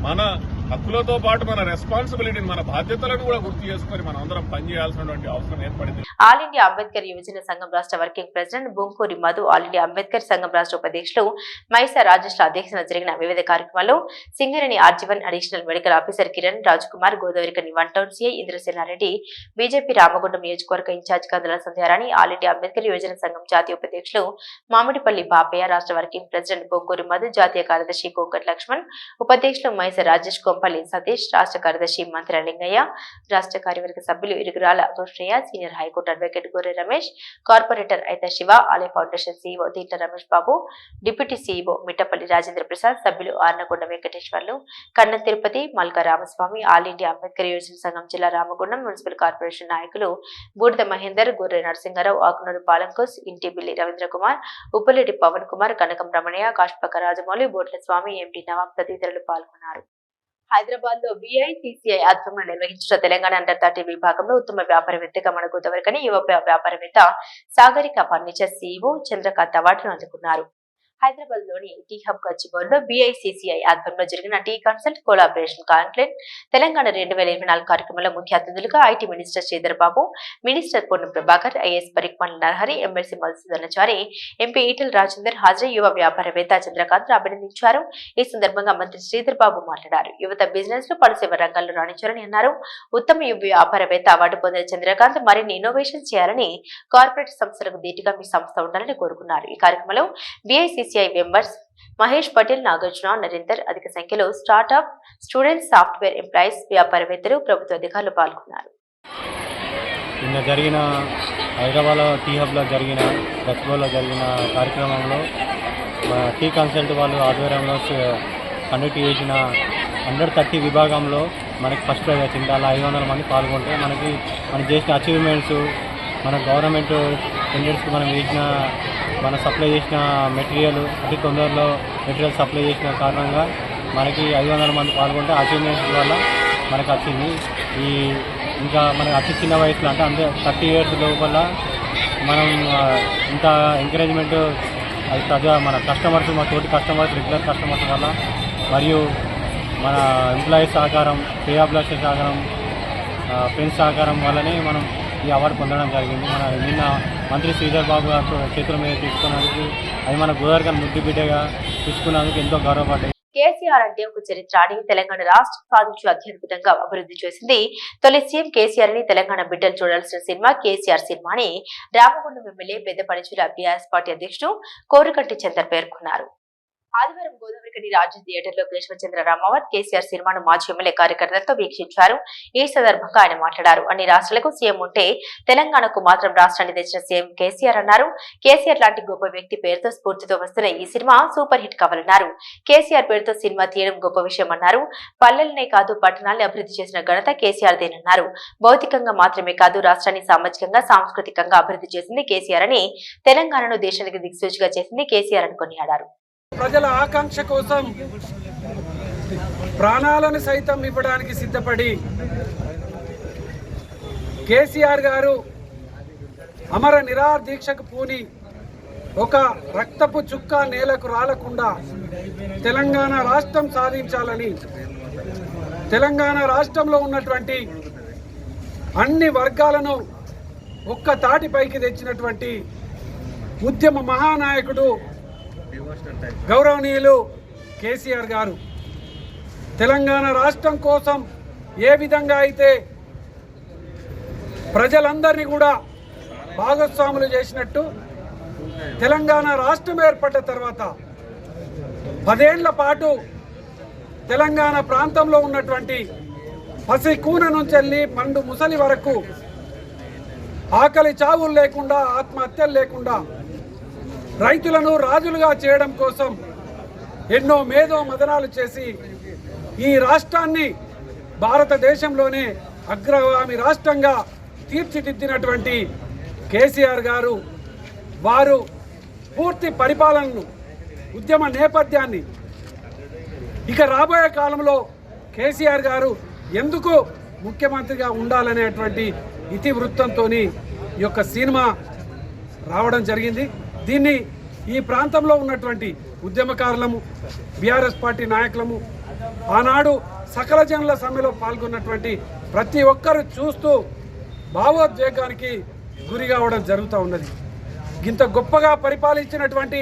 మన హక్కులతో పాటు మన రెస్పాన్సిబిలిటీని, మన బాధ్యతలను కూడా గుర్తు చేసుకుని మనం అందరం పనిచేయాల్సినటువంటి అవసరం ఏర్పడింది. ఆల్ ఇండియా అంబేద్కర్ యువజన సంఘం రాష్ట్ర working president Bonkuri Madhu, all India Ambedkar సంఘం రాష్ట్ర ఉపాధ్యక్షులు మైసా రాజేష్ల అధ్యక్షతన జరిగిన వివిధ కార్యక్రమాల్లో Singareni RG one additional medical officer Kiran Raj Kumar, Godavarikhani 1 town CI Indrasenareddy, BJP Ramagundam నియోజకవర్గ incharge Kandula Sandhyarani, all India Ambedkar యువజన సంఘం జాతీయ ఉపాధ్యక్షులు మామిడిపల్లి బాపయ్య, రాష్ట్ర వర్కింగ్ ప్రెసిడెంట్ బొంకూరి మధు, జాతీయ కార్యదర్శి కోంకట్ లక్ష్మణ్, ఉపాధ్యక్షులు మైసా రాజేష్, కొంపల్లి సతీష్, రాష్ట్ర కార్యదర్శి మంత్రి లింగయ్య, రాష్ట్ర కార్యవర్గ సభ్యులు Iruguralla Krishnaiah, senior high court advocate గొర్రె రమేష్, కార్పొరేటర్ అయితే శివ, ఆలయ foundation CEO దీంట్ల Ramesh Babu, deputy CEO Mittapalli Rajendra Prasad, సభ్యులు ఆర్నకొండ వెంకటేశ్వర్లు, కన్న తిరుపతి, మల్క రామస్వామి, ఆల్ ఇండియా అంబేద్కర్ యువజన సంఘం జిల్లా రామగుండం మున్సిపల్ కార్పొరేషన్ నాయకులు బూడిద మహేందర్, గొర్రె నరసింహారావు, ఆకునూరు పాలంకోస్, ఇంటిబిల్లి రవీంద్ర కుమార్, ఉప్పులేటి పవన్ కుమార్, కనకం రమణయ్య, కాష్పక రాజమౌళి, బోట్ల స్వామి, ఎంపీ నవాబ్ తదితరులు పాల్గొన్నారు. హైదరాబాద్ లో BICCI ఆధ్వర్యంలో నిర్వహించిన తెలంగాణ అండర్ 30 విభాగంలో ఉత్తమ వ్యాపారవేత్తగా మన గోదావరికని యువ వ్యాపారవేత్త సాగరిక ఫర్నిచర్ CEO చంద్రకాంత్ అవార్డును అందుకున్నారు. హైదరాబాద్ లోని టీ హబ్ గచ్చిబౌలిలో BICCI ఆధ్వర్యంలో జరిగిన T consult collaboration conclave Telangana 2024 కార్యక్రమంలో ముఖ్య అతిథులుగా IT minister Sridhar Babu, minister Ponnam Prabhakar, IAS Parikmal Narahari, MLC Madhusudanachari, MP Etela Rajender హాజరై యువ వ్యాపారవేత్త చంద్రకాంత్ అభినందించారు. ఈ సందర్భంగా మంత్రి శ్రీధర్ బాబు మాట్లాడారు. యువత బిజినెస్ లో పలుసేవ రంగాల్లో రాణించారని అన్నారు. ఉత్తమ యువ వ్యాపారవేత్త అవార్డు పొందిన చంద్రకాంత్ మరిన్ని ఇన్నోవేషన్ చేయాలని, కార్పొరేట్ సంస్థలకు ధీటుగా మీ సంస్థ ఉండాలని కోరుకున్నారు. ఈ కార్యక్రమంలో BICCI మెంబర్స్ మహేష్ పటేల్, నాగార్జున, నరేందర్, అధిక సంఖ్యలో స్టార్ట్అప్, స్టూడెంట్స్, సాఫ్ట్వేర్ ఎంప్లాయీస్, వ్యాపారవేత్తలు, ప్రభుత్వ అధికారులు పాల్గొన్నారు. నిన్న జరిగిన హైదరాబాద్లో టీ హబ్లో జరిగిన గచ్చిబౌలిలో జరిగిన కార్యక్రమంలో టీ కన్సల్ట్ వాళ్ళు ఆధ్వర్యంలో కండక్ట్ చేసిన అండర్ 30 విభాగంలో మనకి ఫస్ట్ ప్రైజ్ వచ్చింది. అలా 500 మంది పాల్గొంటే మనం చేసిన అచీవ్మెంట్స్, మన గవర్నమెంట్ టెండర్స్కి మనం సప్లై చేసిన మెటీరియల్ అతి తొందరలో మెటీరియల్ సప్లై చేసిన కారణంగా మనకి 500 మంది పాల్గొంటే అచీవ్మెంట్స్ వల్ల మనకు వచ్చింది. ఇంకా మనకి అతి చిన్న వయసులో అంటే 30 years లోపల మనం ఇంత ఎంకరేజ్మెంట్ అది మన కస్టమర్స్, మా తోటి కస్టమర్స్, రెగ్యులర్ కస్టమర్స్ వల్ల మరియు మన ఎంప్లాయీస్ సహకారం, శ్రేయాభిలాష సహకారం, ఫ్రెండ్స్ సహకారం వల్లనే మనం ఈ అవార్డు పొందడం జరిగింది. నిన్న మంత్రి శ్రీధర్ బాబు గారు చేతుల మీద తీసుకున్నందుకు, అది మన గోదావరికని ముద్దు బిడ్డగా తీసుకున్నందుకు ఎంతో గర్వపడ్డాయి. కేసీఆర్ అంటే ఒక చరిత్ర అని తెలంగాణ రాష్ట్రం సాధించి అత్యద్భుతంగా అభివృద్ధి చేసింది తొలి సీఎం కేసీఆర్ అని తెలంగాణ బిడ్డలు చూడాల్సిన సినిమా కేసీఆర్ సినిమా అని రామగుండం ఎమ్మెల్యే పెద్దపడిచూరి BRS పార్టీ అధ్యక్షుడు కోరుకంటి చందర్ పేర్కొన్నారు. ఆదివారం గోదావరికని రాజు థియేటర్లో కేశవచంద్ర రామావత్ కేసీఆర్ సినిమాను మాజీ ఎమ్మెల్యే కార్యకర్తలతో వీక్షించారు. ఈ సందర్భంగా ఆయన మాట్లాడారు. అన్ని రాష్ట్రాలకు సీఎం ఉంటే తెలంగాణకు మాత్రం రాష్ట్రాన్ని తెచ్చిన సీఎం కేసీఆర్ అన్నారు. కేసీఆర్ లాంటి గొప్ప వ్యక్తి పేరుతో స్ఫూర్తితో వస్తున్న ఈ సినిమా సూపర్ హిట్ కావాలన్నారు. కేసీఆర్ పేరుతో సినిమా తీయడం గొప్ప విషయం అన్నారు. పల్లెలనే కాదు పట్టణాలను అభివృద్ధి చేసిన ఘనత కేసీఆర్ దేనన్నారు. భౌతికంగా మాత్రమే కాదు రాష్ట్రాన్ని సామాజికంగా, సాంస్కృతికంగా అభివృద్ధి చేసింది కేసీఆర్ అని, తెలంగాణను దేశానికి దిక్సూచిగా చేసింది కేసీఆర్ అని కొనియాడారు. ప్రజల ఆకాంక్ష కోసం ప్రాణాలను సైతం ఇవ్వడానికి సిద్ధపడి కేసీఆర్ గారు అమర నిరాహార దీక్షకు పూని ఒక రక్తపు చుక్క నేలకు రాలకుండా తెలంగాణ రాష్ట్రం సాధించాలని, తెలంగాణ రాష్ట్రంలో ఉన్నటువంటి అన్ని వర్గాలను ఒక్క తాటిపైకి తెచ్చినటువంటి ఉద్యమ మహానాయకుడు గౌరవనీయులు కేసీఆర్ గారు తెలంగాణ రాష్ట్రం కోసం ఏ విధంగా అయితే ప్రజలందరినీ కూడా భాగస్వాములు చేసినట్టు తెలంగాణ రాష్ట్రం ఏర్పడ్డ తర్వాత 10 ఏళ్ల పాటు తెలంగాణ ప్రాంతంలో ఉన్నటువంటి పసి కూన నుంచి వెళ్ళి పండు ముసలి వరకు ఆకలి చావులు లేకుండా, ఆత్మహత్యలు లేకుండా రైతులను రాజులుగా చేయడం కోసం ఎన్నో మేధో మదనాలు చేసి ఈ రాష్ట్రాన్ని భారతదేశంలోనే అగ్రగామి రాష్ట్రంగా తీర్చిదిద్దినటువంటి కేసీఆర్ గారు, వారు పూర్తి పరిపాలనను, ఉద్యమ నేపథ్యాన్ని ఇక రాబోయే కాలంలో కేసీఆర్ గారు ఎందుకు ముఖ్యమంత్రిగా ఉండాలనేటువంటి ఇతివృత్తంతో ఈ యొక్క సినిమా రావడం జరిగింది. దీన్ని ఈ ప్రాంతంలో ఉన్నటువంటి ఉద్యమకారులము, బీఆర్ఎస్ పార్టీ నాయకులము, ఆనాడు సకల జనుల సమ్మెలో పాల్గొన్నటువంటి ప్రతి ఒక్కరు చూస్తూ భావోద్వేగానికి గురి కావడం జరుగుతూ ఉన్నది. ఇంత గొప్పగా పరిపాలించినటువంటి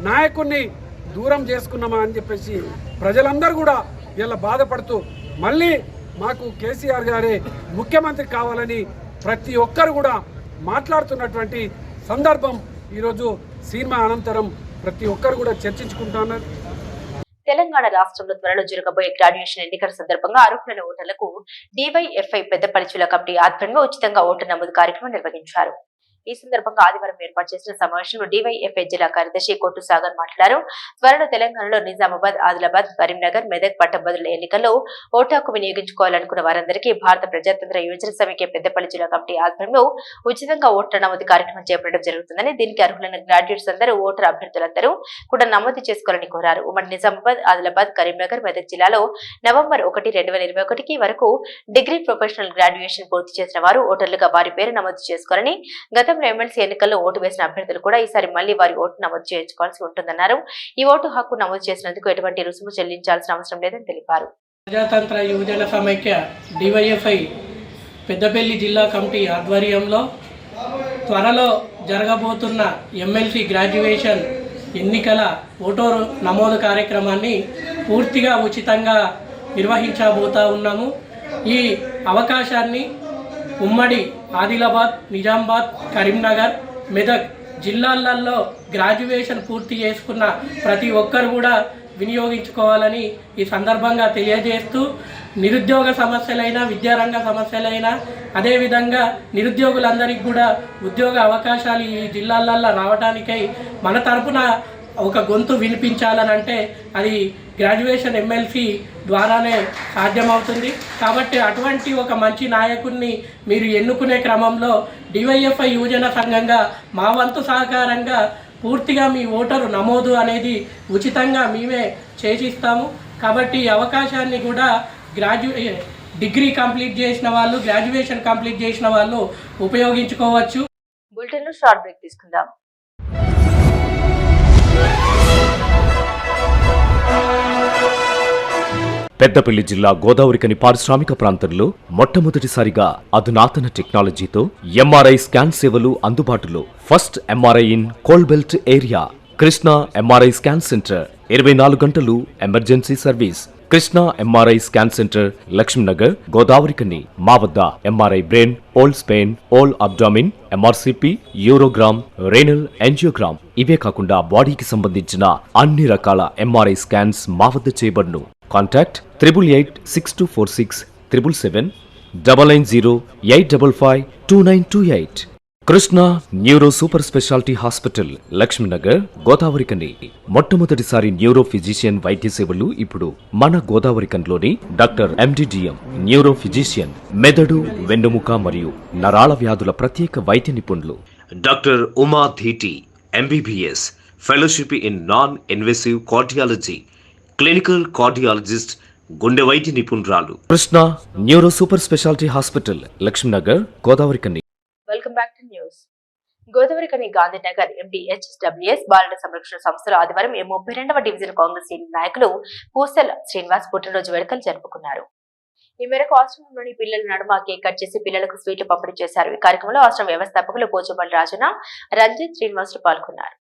నాయకుడిని దూరం చేసుకున్నామా అని చెప్పేసి ప్రజలందరూ కూడా ఇలా బాధపడుతూ మళ్ళీ మాకు కేసీఆర్ గారే ముఖ్యమంత్రి కావాలని ప్రతి ఒక్కరు కూడా మాట్లాడుతున్నటువంటి సందర్భం ఈరోజు సినిమా అనంతరం ప్రతి ఒక్కరు కూడా చర్చించుకుంటున్నారు. తెలంగాణ రాష్ట్రంలో త్వరలో జరగబోయే గ్రాడ్యుయేషన్ ఎన్నికల సందర్భంగా అర్హులైన ఓటర్లకు DYFI పెద్దపల్లి జిల్లా కమిటీ ఆధ్వర్యంలో ఉచితంగా ఓటు నమోదు కార్యక్రమం నిర్వహించారు. ఈ సందర్భంగా ఆదివారం ఏర్పాటు చేసిన సమావేశంలో DYFI జిల్లా కార్యదర్శి కొట్టు సాగర్ మాట్లాడారు. త్వరలో తెలంగాణలో నిజామాబాద్, ఆదిలాబాద్, కరీంనగర్, మెదక్ పట్టభద్రుల ఎన్నికల్లో ఓటు హక్కు వినియోగించుకోవాలనుకున్న వారందరికీ భారత ప్రజాతంత్ర యువజన సమైక్య పెద్దపల్లి జిల్లా కమిటీ ఆధ్వర్యంలో ఉచితంగా ఓట్ల నమోదు కార్యక్రమం చేపట్టడం జరుగుతుందని, దీనికి అర్హులైన గ్రాడ్యుయేట్స్ అందరూ, ఓటర్ అభ్యర్థులందరూ కూడా నమోదు చేసుకోవాలని కోరారు. ఉమ్మడి నిజామాబాద్, ఆదిలాబాద్, కరీంనగర్, మెదక్ జిల్లాలో నవంబర్ 1, 2021 వరకు డిగ్రీ ప్రొఫెషనల్ గ్రాడ్యుయేషన్ పూర్తి చేసిన వారు ఓటర్లుగా వారి పేరు నమోదు చేసుకోవాలని, గతంలో ఎమ్మెల్సీ ఎన్నికల్లో ఓటు వేసిన అభ్యర్థులు కూడా ఈసారి మళ్లీ వారి ఓటు నమోదు చేయించుకోవాల్సి ఉంటుందన్నారు. ఈ ఓటు హక్కు నమోదు చేసినందుకు ఎటువంటి రుసుము చెల్లించాల్సిన అవసరం లేదని తెలిపారు. ప్రజాతంత్ర యువజన సమైక్య DYFI పెద్దపల్లి జిల్లా కమిటీ ఆధ్వర్యంలో త్వరలో జరగబోతున్న ఎమ్మెల్సీ గ్రాడ్యుయేషన్ ఎన్నికల ఓటరు నమోదు కార్యక్రమాన్ని పూర్తిగా ఉచితంగా నిర్వహించబోతా ఉన్నాము. ఈ అవకాశాన్ని ఉమ్మడి ఆదిలాబాద్, నిజామాబాద్, కరీంనగర్, మెదక్ జిల్లాలలో గ్రాడ్యుయేషన్ పూర్తి చేసుకున్న ప్రతి ఒక్కరు కూడా వినియోగించుకోవాలని ఈ సందర్భంగా తెలియజేస్తూ, నిరుద్యోగ సమస్యలైనా, విద్యారంగ సమస్యలైనా, అదేవిధంగా నిరుద్యోగులందరికీ కూడా ఉద్యోగ అవకాశాలు ఈ జిల్లాలలో రావడానికై మన తరపున ఒక గొంతు వినిపించాలనంటే అది గ్రాడ్యుయేషన్ ఎమ్మెల్సీ ద్వారానే సాధ్యమవుతుంది. కాబట్టి అటువంటి ఒక మంచి నాయకుడిని మీరు ఎన్నుకునే క్రమంలో DYFI యువజన సంఘంగా మా వంతు సహకారంగా పూర్తిగా మీ ఓటరు నమోదు అనేది ఉచితంగా మేమే చేసిస్తాము. కాబట్టి ఈ అవకాశాన్ని కూడా డిగ్రీ కంప్లీట్ చేసిన వాళ్ళు, గ్రాడ్యుయేషన్ కంప్లీట్ చేసిన వాళ్ళు ఉపయోగించుకోవచ్చు. బులెటిన్లో షార్ట్ బ్రేక్ తీసుకుందాం. పెద్దపల్లి జిల్లా గోదావరికని పారిశ్రామిక ప్రాంతంలో మొట్టమొదటిసారిగా అధునాతన టెక్నాలజీతో MRI స్కాన్ సేవలు అందుబాటులో. First MRI in coal belt area. Krishna MRI scan centre 24 గంటలు emergency service. Krishna MRI scan centre, Lakshminagar, Godavarikhani. మా వద్ద MRI brain, whole spine, whole abdomen, MRCP, urogram, renal angiogram, ఇవే కాకుండా బాడీకి సంబంధించిన అన్ని రకాల MRI స్కాన్స్ మా వద్ద చేయబడును. Contact 888646 777 990 855 2928. Krishna neuro super speciality hospital, Lakshminagar, Godavarikhani. మొట్టమొదటిసారి న్యూరో ఫిజిషియన్ వైద్య సేవలు ఇప్పుడు మన గోదావరికన్లోని డాక్టర్ MDDM న్యూరో ఫిజిషియన్, మెదడు, వెన్నుముక మరియు నరాల వ్యాధుల ప్రత్యేక వైద్య నిపుణులు. Doctor Uma Dheeti MBBS, fellowship in non invasive cardiology, clinical cardiologist గుండె వైద్య నిపుణురాలు. Krishna neuro super speciality hospital, Lakshminagar, Godavarikhani. Welcome back to news. Godavarikhani Gandhinagar MDHWS బాలల సంరక్షణ సంస్థలో ఆదివారం 32వ డివిజన్ కాంగ్రెస్ సీనియర్ నాయకులు పూసల శ్రీనివాస్ పుట్టినరోజు వేడుకలు జరుపుకున్నారు. ఈ మేరకు ఆశ్రమంలోని పిల్లల నడుమ కేక్ కట్ చేసి పిల్లలకు స్వీట్లు పంపిణీ చేశారు. ఈ కార్యక్రమంలో ఆశ్రమ వ్యవస్థాపకులు పోచంపల్లి రాజన, రంజిత్, శ్రీనివాసులు పాల్గొన్నారు.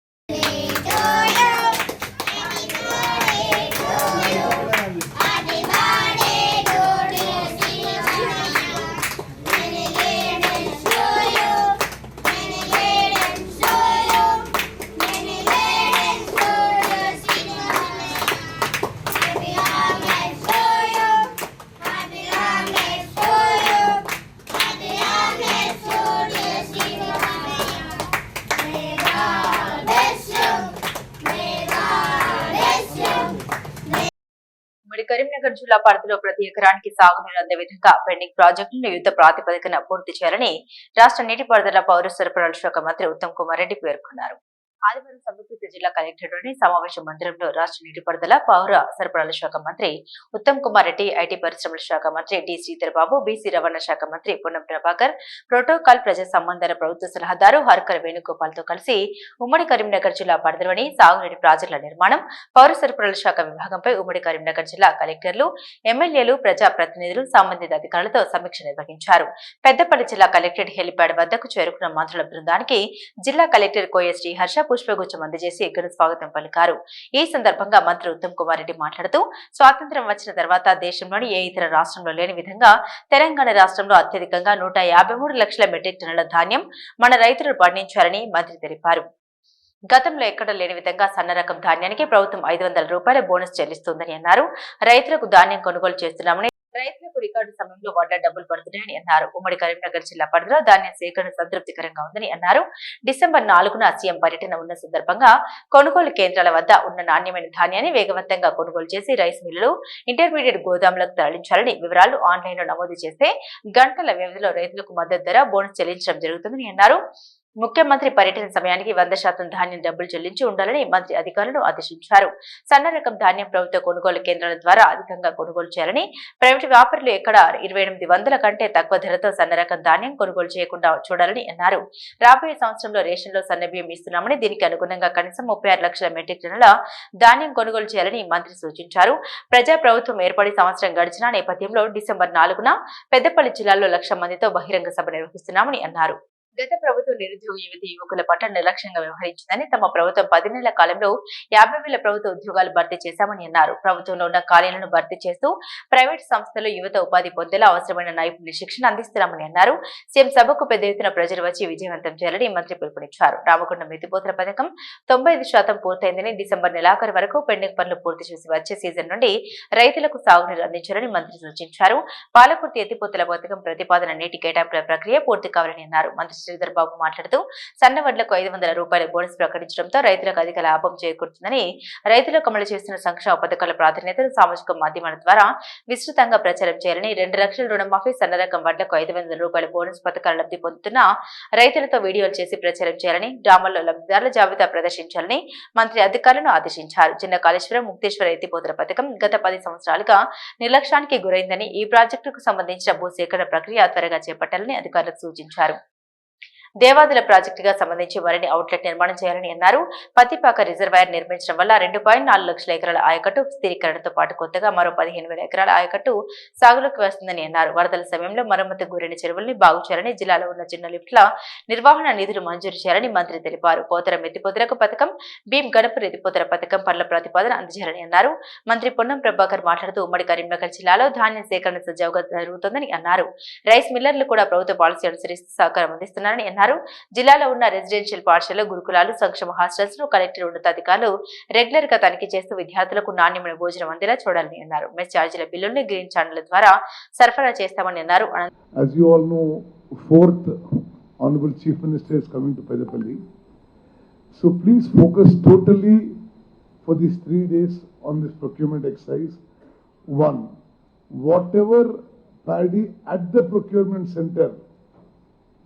కరీంనగర్ జిల్లా పరిధిలో ప్రతి ఎకరానికి సాగునీరు అందే విధంగా పెండింగ్ ప్రాజెక్టులను యుద్ధ ప్రాతిపదికన పూర్తి చేయాలని రాష్ట్ర నీటిపారుదల పౌర సరఫరాల శాఖ మంత్రి ఉత్తమ్ కుమార్ రెడ్డి పేర్కొన్నారు. ఆదివారం సంబంధిత జిల్లా కలెక్టరేట్లోని సమావేశ మందిరంలో రాష్ట్ర నీటిపారుదల పౌర సరఫరాల శాఖ మంత్రి ఉత్తమ్ కుమార్ రెడ్డి, ఐటీ పరిశ్రమల శాఖ మంత్రి డి శ్రీధర్ బాబు, బీసీ రవాణా శాఖ మంత్రి పొన్నం ప్రభాకర్, ప్రోటోకాల్ ప్రజా సంబంధాల ప్రభుత్వ సలహాదారు హర్కర్ వేణుగోపాల్ తో కలిసి ఉమ్మడి కరీంనగర్ జిల్లా పరిధిలోని సాగునీటి ప్రాజెక్టుల నిర్మాణం, పౌర సరఫరాల శాఖ విభాగంపై ఉమ్మడి కరీంనగర్ జిల్లా కలెక్టర్లు, ఎమ్మెల్యేలు, ప్రజా ప్రతినిధులు, సంబంధిత అధికారులతో సమీక్ష నిర్వహించారు. పెద్దపల్లి జిల్లా కలెక్టరేట్ హెలిప్యాడ్ వద్దకు చేరుకున్న మంత్రుల బృందానికి జిల్లా కలెక్టర్ కోయ శ్రీహర్ష పుష్పగుచ్చం అందజేసి ఘన స్వాగతం పలికారు. ఈ సందర్భంగా మంత్రి ఉత్తమ్ కుమార్ రెడ్డి మాట్లాడుతూ, స్వాతంత్ర్యం వచ్చిన తర్వాత దేశంలోని ఏ ఇతర రాష్ట్రంలో లేని విధంగా తెలంగాణ రాష్ట్రంలో అత్యధికంగా 153 లక్షల మెట్రిక్ టన్నుల ధాన్యం మన రైతులు పండించారని మంత్రి తెలిపారు. గతంలో ఎక్కడ లేని విధంగా సన్న రకం ధాన్యానికి ప్రభుత్వం 500 రూపాయల బోనస్ చెల్లిస్తోందని అన్నారు. రైతులకు ధాన్యం కొనుగోలు చేస్తున్నామని, రైతులకు రికార్డు సమయంలో వడ్ల డబ్బులు పడుతున్నాయని అన్నారు. ఉమ్మడి కరీంనగర్ జిల్లా పరిధిలో ధాన్యం సేకరణ సంతృప్తికరంగా ఉందని అన్నారు. డిసెంబర్ 4న సీఎం పర్యటన ఉన్న సందర్భంగా కొనుగోలు కేంద్రాల వద్ద ఉన్న నాణ్యమైన ధాన్యాన్ని వేగవంతంగా కొనుగోలు చేసి రైస్ మిల్లులు, ఇంటర్మీడియట్ గోదాములకు తరలించాలని, వివరాలు ఆన్లైన్లో నమోదు చేస్తే గంటల వ్యవధిలో రైతులకు మద్దతు ధర బోనస్ చెల్లించడం జరుగుతుందని అన్నారు. ముఖ్యమంత్రి పర్యటన సమయానికి 100% ధాన్యం డబ్బులు చెల్లించి ఉండాలని మంత్రి అధికారులను ఆదేశించారు. సన్న రకం ధాన్యం ప్రభుత్వ కొనుగోలు కేంద్రాల ద్వారా అధికంగా కొనుగోలు చేయాలని, ప్రైవేటు వ్యాపారులు ఎక్కడ 2800 కంటే తక్కువ ధరతో సన్న రకం ధాన్యం కొనుగోలు చేయకుండా చూడాలని అన్నారు. రాబోయే సంవత్సరంలో రేషన్లో సన్న బియ్యం ఇస్తున్నామని, దీనికి అనుగుణంగా కనీసం 36 లక్షల మెట్రిక్ టన్నుల ధాన్యం కొనుగోలు చేయాలని మంత్రి సూచించారు. ప్రజా ప్రభుత్వం ఏర్పడి సంవత్సరం గడిచిన నేపథ్యంలో డిసెంబర్ 4న పెద్దపల్లి జిల్లాలో 1,00,000 మందితో బహిరంగ సభ నిర్వహిస్తున్నామని అన్నారు. గత ప్రభుత్వం నిరుద్యోగ యువతి యువకుల పట్ల నిర్లక్ష్యంగా వ్యవహరించిందని, తమ ప్రభుత్వం 10 నెలల కాలంలో 50,000 ప్రభుత్వ ఉద్యోగాలు భర్తీ చేశామని అన్నారు. ప్రభుత్వంలో ఉన్న ఖాళీలను భర్తీ చేస్తూ ప్రైవేట్ సంస్థలు యువత ఉపాధి పొందేలా అవసరమైన నైపుణ్య శిక్షణ అందిస్తున్నామని అన్నారు. సీఎం సభకు పెద్ద ఎత్తున ప్రజలు వచ్చి విజయవంతం చేయాలని మంత్రి పిలుపునిచ్చారు. రామగుండం ఎత్తిపోతల పథకం 95% పూర్తయిందని, డిసెంబర్ నెలాఖరు వరకు పెండింగ్ పనులు పూర్తి చేసి వచ్చే సీజన్ నుండి రైతులకు సాగునీరు అందించాలని మంత్రి సూచించారు. పాలకుర్తి ఎత్తిపోతల పథకం ప్రతిపాదన నీటి కేటాయింపుల ప్రక్రియ పూర్తి కావాలని అన్నారు. మంత్రి శ్రీధర్ బాబు మాట్లాడుతూ, సన్న వడ్లకు 500 రూపాయల బోనస్ ప్రకటించడంతో రైతులకు అధిక లాభం చేకూరుతుందని, రైతులకు అమలు చేస్తున్న సంక్షేమ పథకాల ప్రాధాన్యతను సామాజిక మాధ్యమాల ద్వారా విస్తృతంగా ప్రచారం చేయాలని, 2 లక్షల రుణమాఫీ, సన్న రకం వడ్లకు 500 రూపాయల బోనస్ పథకాల లబ్ధి పొందుతున్న రైతులతో వీడియోలు చేసి ప్రచారం చేయాలని, గ్రామాల్లో లబ్ధిదారుల జాబితా ప్రదర్శించాలని మంత్రి అధికారులను ఆదేశించారు. చిన్న కాళేశ్వరం, ముక్తేశ్వర ఎత్తిపోతల పథకం గత 10 సంవత్సరాలుగా నిర్లక్ష్యానికి గురైందని, ఈ ప్రాజెక్టుకు సంబంధించిన భూసేకరణ ప్రక్రియ త్వరగా చేపట్టాలని అధికారులకు సూచించారు. దేవాదుల ప్రాజెక్టుగా సంబంధించి మరిన్ని అవుట్లెట్ నిర్మాణం చేయాలని అన్నారు. పత్తిపాక రిజర్వాయర్ నిర్మించడం వల్ల 2.4 లక్షల ఎకరాల ఆయకట్టు స్థిరీకరణతో పాటు కొత్తగా మరో 15,000 ఎకరాల ఆయకట్టు సాగులోకి వస్తుందని అన్నారు. వరదల సమయంలో మరమ్మతు గురైన చెరువుల్ని బాగు చేయాలని, జిల్లాలో ఉన్న చిన్న లిఫ్ట్ల నిర్వహణ నిధులు మంజూరు చేయాలని మంత్రి తెలిపారు. పోతరం ఎత్తిపోతలకు పథకం, భీం గణపూర్ ఎత్తిపోతల పథకం పనుల ప్రతిపాదన అందజేయాలని అన్నారు. మంత్రి పొన్నం ప్రభాకర్ మాట్లాడుతూ, ఉమ్మడి కరీంనగర్ జిల్లాలో ధాన్యం సేకరణ సజావుగా జరుగుతోందని అన్నారు. రైస్ మిల్లర్లు కూడా ప్రభుత్వ పాలసీ అనుసరిస్తూ సహకారం అందిస్తున్నారని అన్నారు. జిల్లాలో ఉన్న రెసిడెన్షియల్ పాఠశాలలు, గురుకులాలు, సంక్షేమ హాస్టల్స్ ను కలెక్టర్ ఉన్నతాధికారులు రెగ్యులర్ గా తనిఖీ చేస్తూ విద్యార్థులకు నాణ్యమైన భోజనం అందేలా చూడాలని అన్నారు. మెస్ ఛార్జీల బిల్లుల్ని గ్రీన్ ఛానల్ ద్వారా సరఫరా చేస్తామని అన్నారు. As you all know, 4th Honorable Chief Minister is coming to Pedapalli. So please focus totally for these 3 days on this procurement exercise. 1, whatever paddy at the procurement center,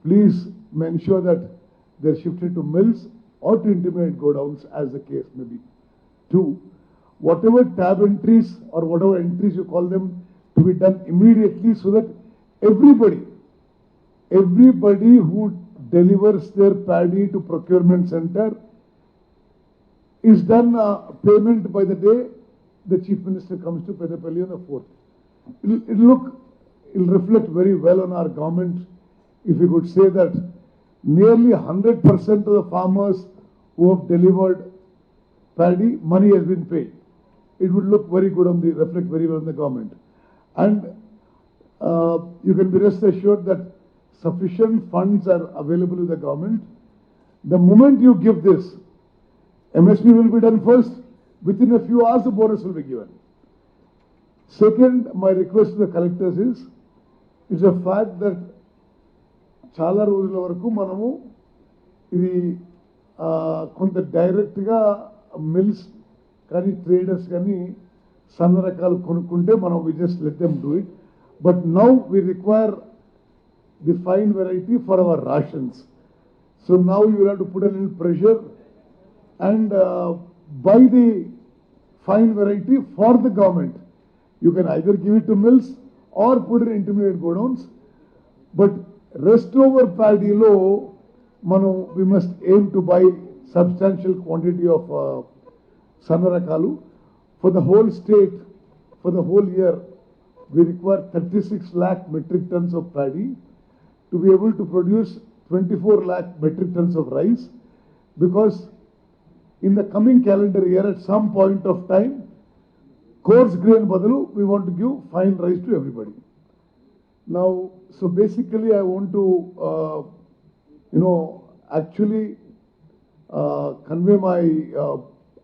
please ensure that they're shifted to mills or to intermediate godowns as the case may be. 2, whatever tab entries or whatever entries you call them to be done immediately, so that everybody who delivers their paddy to procurement center is done payment by the day the Chief Minister comes to Peddapalli on the 4th. It'll reflect very well on our government if we could say that nearly 100% of the farmers who have delivered paddy, money has been paid. It would look very good reflect very well on the government. And you can be rest assured that sufficient funds are available with the government. The moment you give this, MSP will be done first. Within a few hours, the bonus will be given. Second, my request to the collectors is, it's a fact that చాలా రోజుల వరకు మనము ఇది కొంత డైరెక్ట్గా మిల్స్ కానీ ట్రేడర్స్ కానీ సన్న రకాలు కొనుక్కుంటే మనం we just let them do it. But now we require the fine variety for our rations. So now you will have to put a little pressure and buy the fine variety for the government. You can either give it to mills or put it in intermediate godowns. But rest over paddy lo, we must aim to buy substantial quantity of Sanarakalu. For the whole state, for the whole year, we require 36 lakh metric tons of paddy to be able to produce 24 lakh metric tons of rice, because in the coming calendar year, at some point of time, coarse grain badalu, we want to give fine rice to everybody. Now, so basically I want to, actually convey my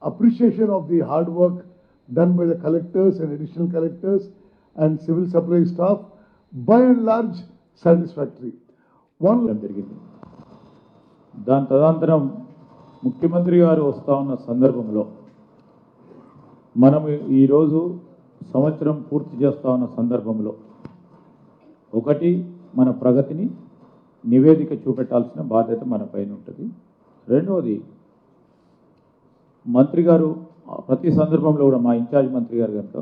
appreciation of the hard work done by the collectors and additional collectors and civil supply staff, by and large satisfactory. జరిగింది. దాని తదనంతరం ముఖ్యమంత్రి గారు వస్తూ ఉన్న సందర్భంలో మనం ఈరోజు సంవత్సరం పూర్తి చేస్తూ ఉన్న సందర్భంలో ఒకటి మన ప్రగతిని నివేదిక చూపెట్టాల్సిన బాధ్యత మన పైన ఉంటుంది. రెండవది, మంత్రి గారు ప్రతి సందర్భంలో కూడా మా ఇన్ఛార్జ్ మంత్రి గారు కనుక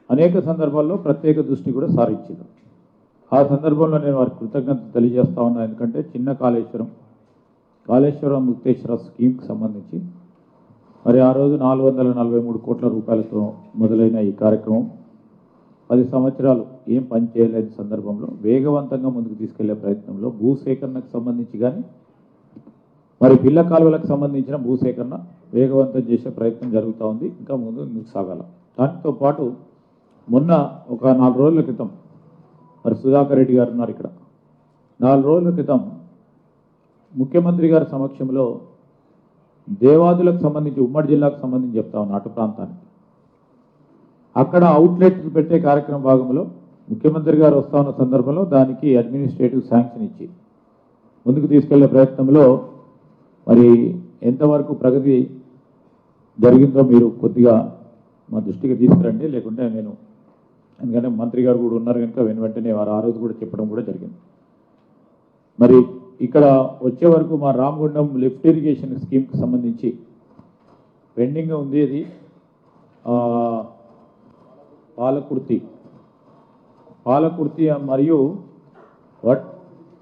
అనేక సందర్భాల్లో ప్రత్యేక దృష్టి కూడా సారించారు. ఆ సందర్భంలో నేను వారికి కృతజ్ఞత తెలియజేస్తా ఉన్నాను. ఎందుకంటే చిన్న కాళేశ్వరం ముక్తేశ్వర స్కీమ్కి సంబంధించి మరి ఆ రోజు 443 కోట్ల రూపాయలతో మొదలైన ఈ కార్యక్రమం 10 సంవత్సరాలు ఏం పని చేయలేని సందర్భంలో వేగవంతంగా ముందుకు తీసుకెళ్లే ప్రయత్నంలో భూసేకరణకు సంబంధించి కానీ మరి పిల్ల కాలువలకు సంబంధించిన భూసేకరణ వేగవంతం చేసే ప్రయత్నం జరుగుతూ ఉంది. ఇంకా ముందుకు సాగాల. దానితో పాటు మొన్న ఒక 4 రోజుల క్రితం మరి సుధాకర్ రెడ్డి గారు ఉన్నారు ఇక్కడ. 4 రోజుల క్రితం ముఖ్యమంత్రి గారి సమక్షంలో దేవాదులకు సంబంధించి ఉమ్మడి జిల్లాకు సంబంధించి చెప్తా ఉన్నా, అటు ప్రాంతానికి అక్కడ అవుట్లెట్స్ పెట్టే కార్యక్రమం భాగంలో ముఖ్యమంత్రి గారు వస్తా ఉన్న సందర్భంలో దానికి అడ్మినిస్ట్రేటివ్ శాంక్షన్ ఇచ్చి ముందుకు తీసుకెళ్లే ప్రయత్నంలో మరి ఎంతవరకు ప్రగతి జరిగిందో మీరు కొద్దిగా మా దృష్టికి తీసుకురండి. లేకుంటే నేను, ఎందుకంటే మంత్రి గారు కూడా ఉన్నారు కనుక వెంటనే వారు ఆ రోజు కూడా చెప్పడం కూడా జరిగింది. మరి ఇక్కడ వచ్చే వరకు మా రామగుండం లిఫ్ట్ ఇరిగేషన్ స్కీమ్కి సంబంధించి పెండింగ్ ఉంది. అది పాలకుర్తి మరియు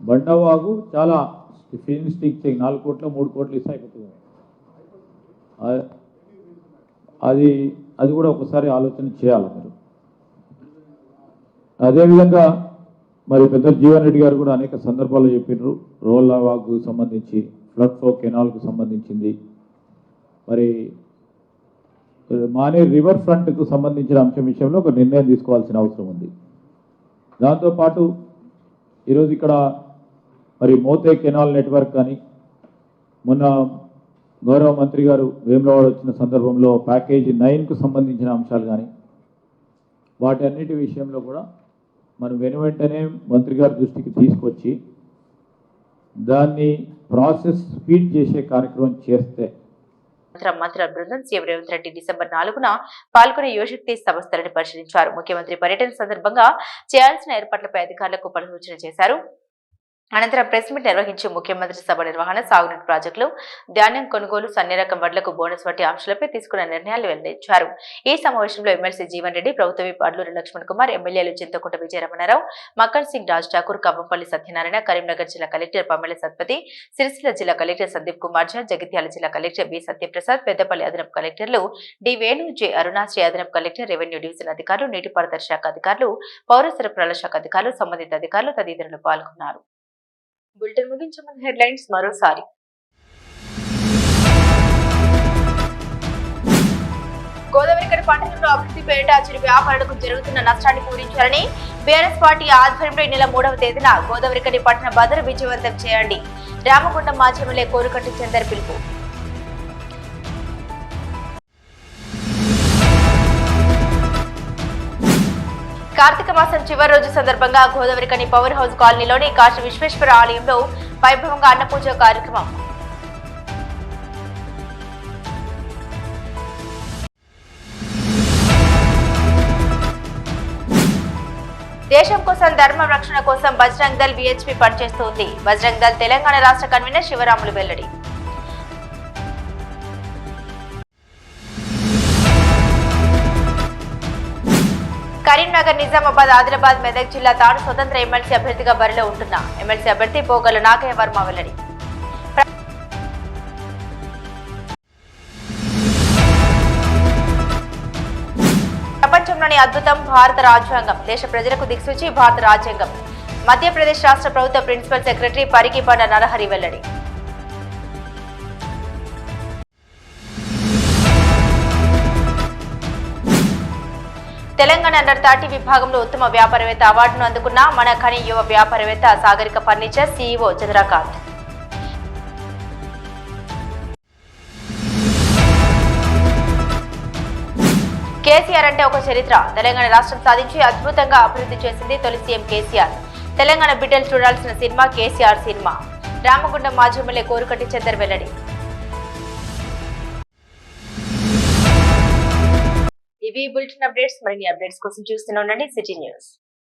బండవాగు చాలా ఫినిషింగ్ 4 కోట్లు 3 కోట్లు ఇస్తే అయిపోతుంది. అది కూడా ఒకసారి ఆలోచన చేయాలి మీరు. అదేవిధంగా మరి పెద్ద జీవన్ రెడ్డి గారు కూడా అనేక సందర్భాల్లో చెప్పినారు. రోల్లా వాగు సంబంధించి, ఫ్లడ్ ఫ్లో కెనాల్కు సంబంధించింది, మరి మానే రివర్ ఫ్రంట్కు సంబంధించిన అంశం విషయంలో ఒక నిర్ణయం తీసుకోవాల్సిన అవసరం ఉంది. దాంతోపాటు ఈరోజు ఇక్కడ మరి మోతే కెనాల్ నెట్వర్క్ కానీ, మొన్న గౌరవ మంత్రి గారు వేములవాడ వచ్చిన సందర్భంలో ప్యాకేజీ 9కు సంబంధించిన అంశాలు కానీ, వాటి అన్నిటి విషయంలో కూడా మనం వెంటనే మంత్రి గారి దృష్టికి తీసుకొచ్చి దాన్ని ప్రాసెస్ స్పీడ్ చేసే కార్యక్రమం చేస్తే. మంత్రుల బృందం సీఎం రేవంత్ రెడ్డి డిసెంబర్ 4న పాల్గొనే యువశక్తి సంస్థలను పరిశీలించారు. ముఖ్యమంత్రి పర్యటన సందర్భంగా చేయాల్సిన ఏర్పాట్లపై అధికారులకు పలు సూచన చేశారు. అనంతరం ప్రెస్ మీట్ నిర్వహించి ముఖ్యమంత్రి సభ నిర్వహణ, సాగునీటి ప్రాజెక్టులు, ధాన్యం కొనుగోలు, సన్ని రకం వడ్లకు బోనస్ వంటి అంశాలపై తీసుకున్న నిర్ణయాలు వెల్లడించారు. ఈ సమావేశంలో ఎమ్మెల్సీ జీవన్ రెడ్డి, ప్రభుత్వ విప్ అడ్లూరి లక్ష్మణ్ కుమార్, ఎమ్మెల్యేలు చింతకుంట విజయరమణారావు, మక్కన్ సింగ్, రాజ్ ఠాకూర్, కవ్వంపల్లి సత్యనారాయణ, కరీంనగర్ జిల్లా కలెక్టర్ పమ్మెల సత్పతి, సిరిసిల్ల జిల్లా కలెక్టర్ సందీప్ కుమార్ ఝా, జగిత్యాల జిల్లా కలెక్టర్ బి సత్యప్రసాద్, పెద్దపల్లి అదనపు కలెక్టర్లు డి వేణు, జె అరుణాశ్రీ, అదనపు కలెక్టర్, రెవెన్యూ డివిజన్ అధికారులు, నీటిపారుదల శాఖ అధికారులు, పౌర సరఫరాల శాఖ అధికారులు, సంబంధిత అధికారులు తదితరులు పాల్గొన్నారు. బులెటిన్ ముగించే ముందు హెడ్లైన్స్ మరోసారి. గోదావరికని పట్టణంలో అభివృద్ధి పేరిట చిరు వ్యాపారులకు జరుగుతున్న నష్టాన్ని పూరించాలని బీఆర్ఎస్ పార్టీ ఆధ్వర్యంలో ఈ నెల 3వ తేదీన గోదావరికని పట్టణ బందరు విజయవంతం చేయండి. రామగుండం మాజీ ఎమ్మెల్యే కోరుకట్టి చందర్ పిలుపు. కార్తీక మాసం చివరి రోజు సందర్భంగా గోదావరికని పవర్ హౌస్ కాలనీలోని కాశీ విశ్వేశ్వర ఆలయంలో వైభవంగా అన్నపూజ కార్యక్రమం. దేశం కోసం, ధర్మం రక్షణ కోసం బజరంగ్ దళ్ విహెచ్పి పనిచేస్తోంది. బజరంగ్ దళ్ తెలంగాణ రాష్ట్ర కన్వీనర్ శివరాములు వెల్లడి. కరీంనగర్, నిజామాబాద్, ఆదిలాబాద్, మెదక్ జిల్లా తాను స్వతంత్ర ఎమ్మెల్సీ అభ్యర్థిగా బరిలో ఉంటున్న ఎమ్మెల్సీ అభ్యర్థి పోగల నాగయ్య వర్మ వెల్లడి. ప్రపంచంలోని అద్భుతం భారత రాజ్యాంగం, దేశ ప్రజలకు దిక్సూచి భారత రాజ్యాంగం. మధ్యప్రదేశ్ రాష్ట్ర ప్రభుత్వ ప్రిన్సిపల్ సెక్రటరీ పరికిబండ నరహరి వెల్లడి. తెలంగాణ అండర్-30 విభాగంలో ఉత్తమ వ్యాపారవేత్త అవార్డును అందుకున్న మన ఖని యువ వ్యాపారవేత్త సాగరిక ఫర్నిచర్ సీఈఓ చంద్రకాంత్. కేసీఆర్ అంటే ఒక చరిత్ర. తెలంగాణ రాష్ట్రం సాధించి అద్భుతంగా అభివృద్ధి చేసింది తొలి సీఎం కేసీఆర్. తెలంగాణ బిడ్డలు చూడాల్సిన సినిమా కేసీఆర్ సినిమా. రామగుండం మాజీ ఎమ్మెల్యే కోరుకట్టి చందర్ వెల్లడి. ఇవి బులెటిన్ అప్డేట్స్. మరిన్ని అప్డేట్స్ కోసం చూస్తూనే ఉండండి సిటీ న్యూస్.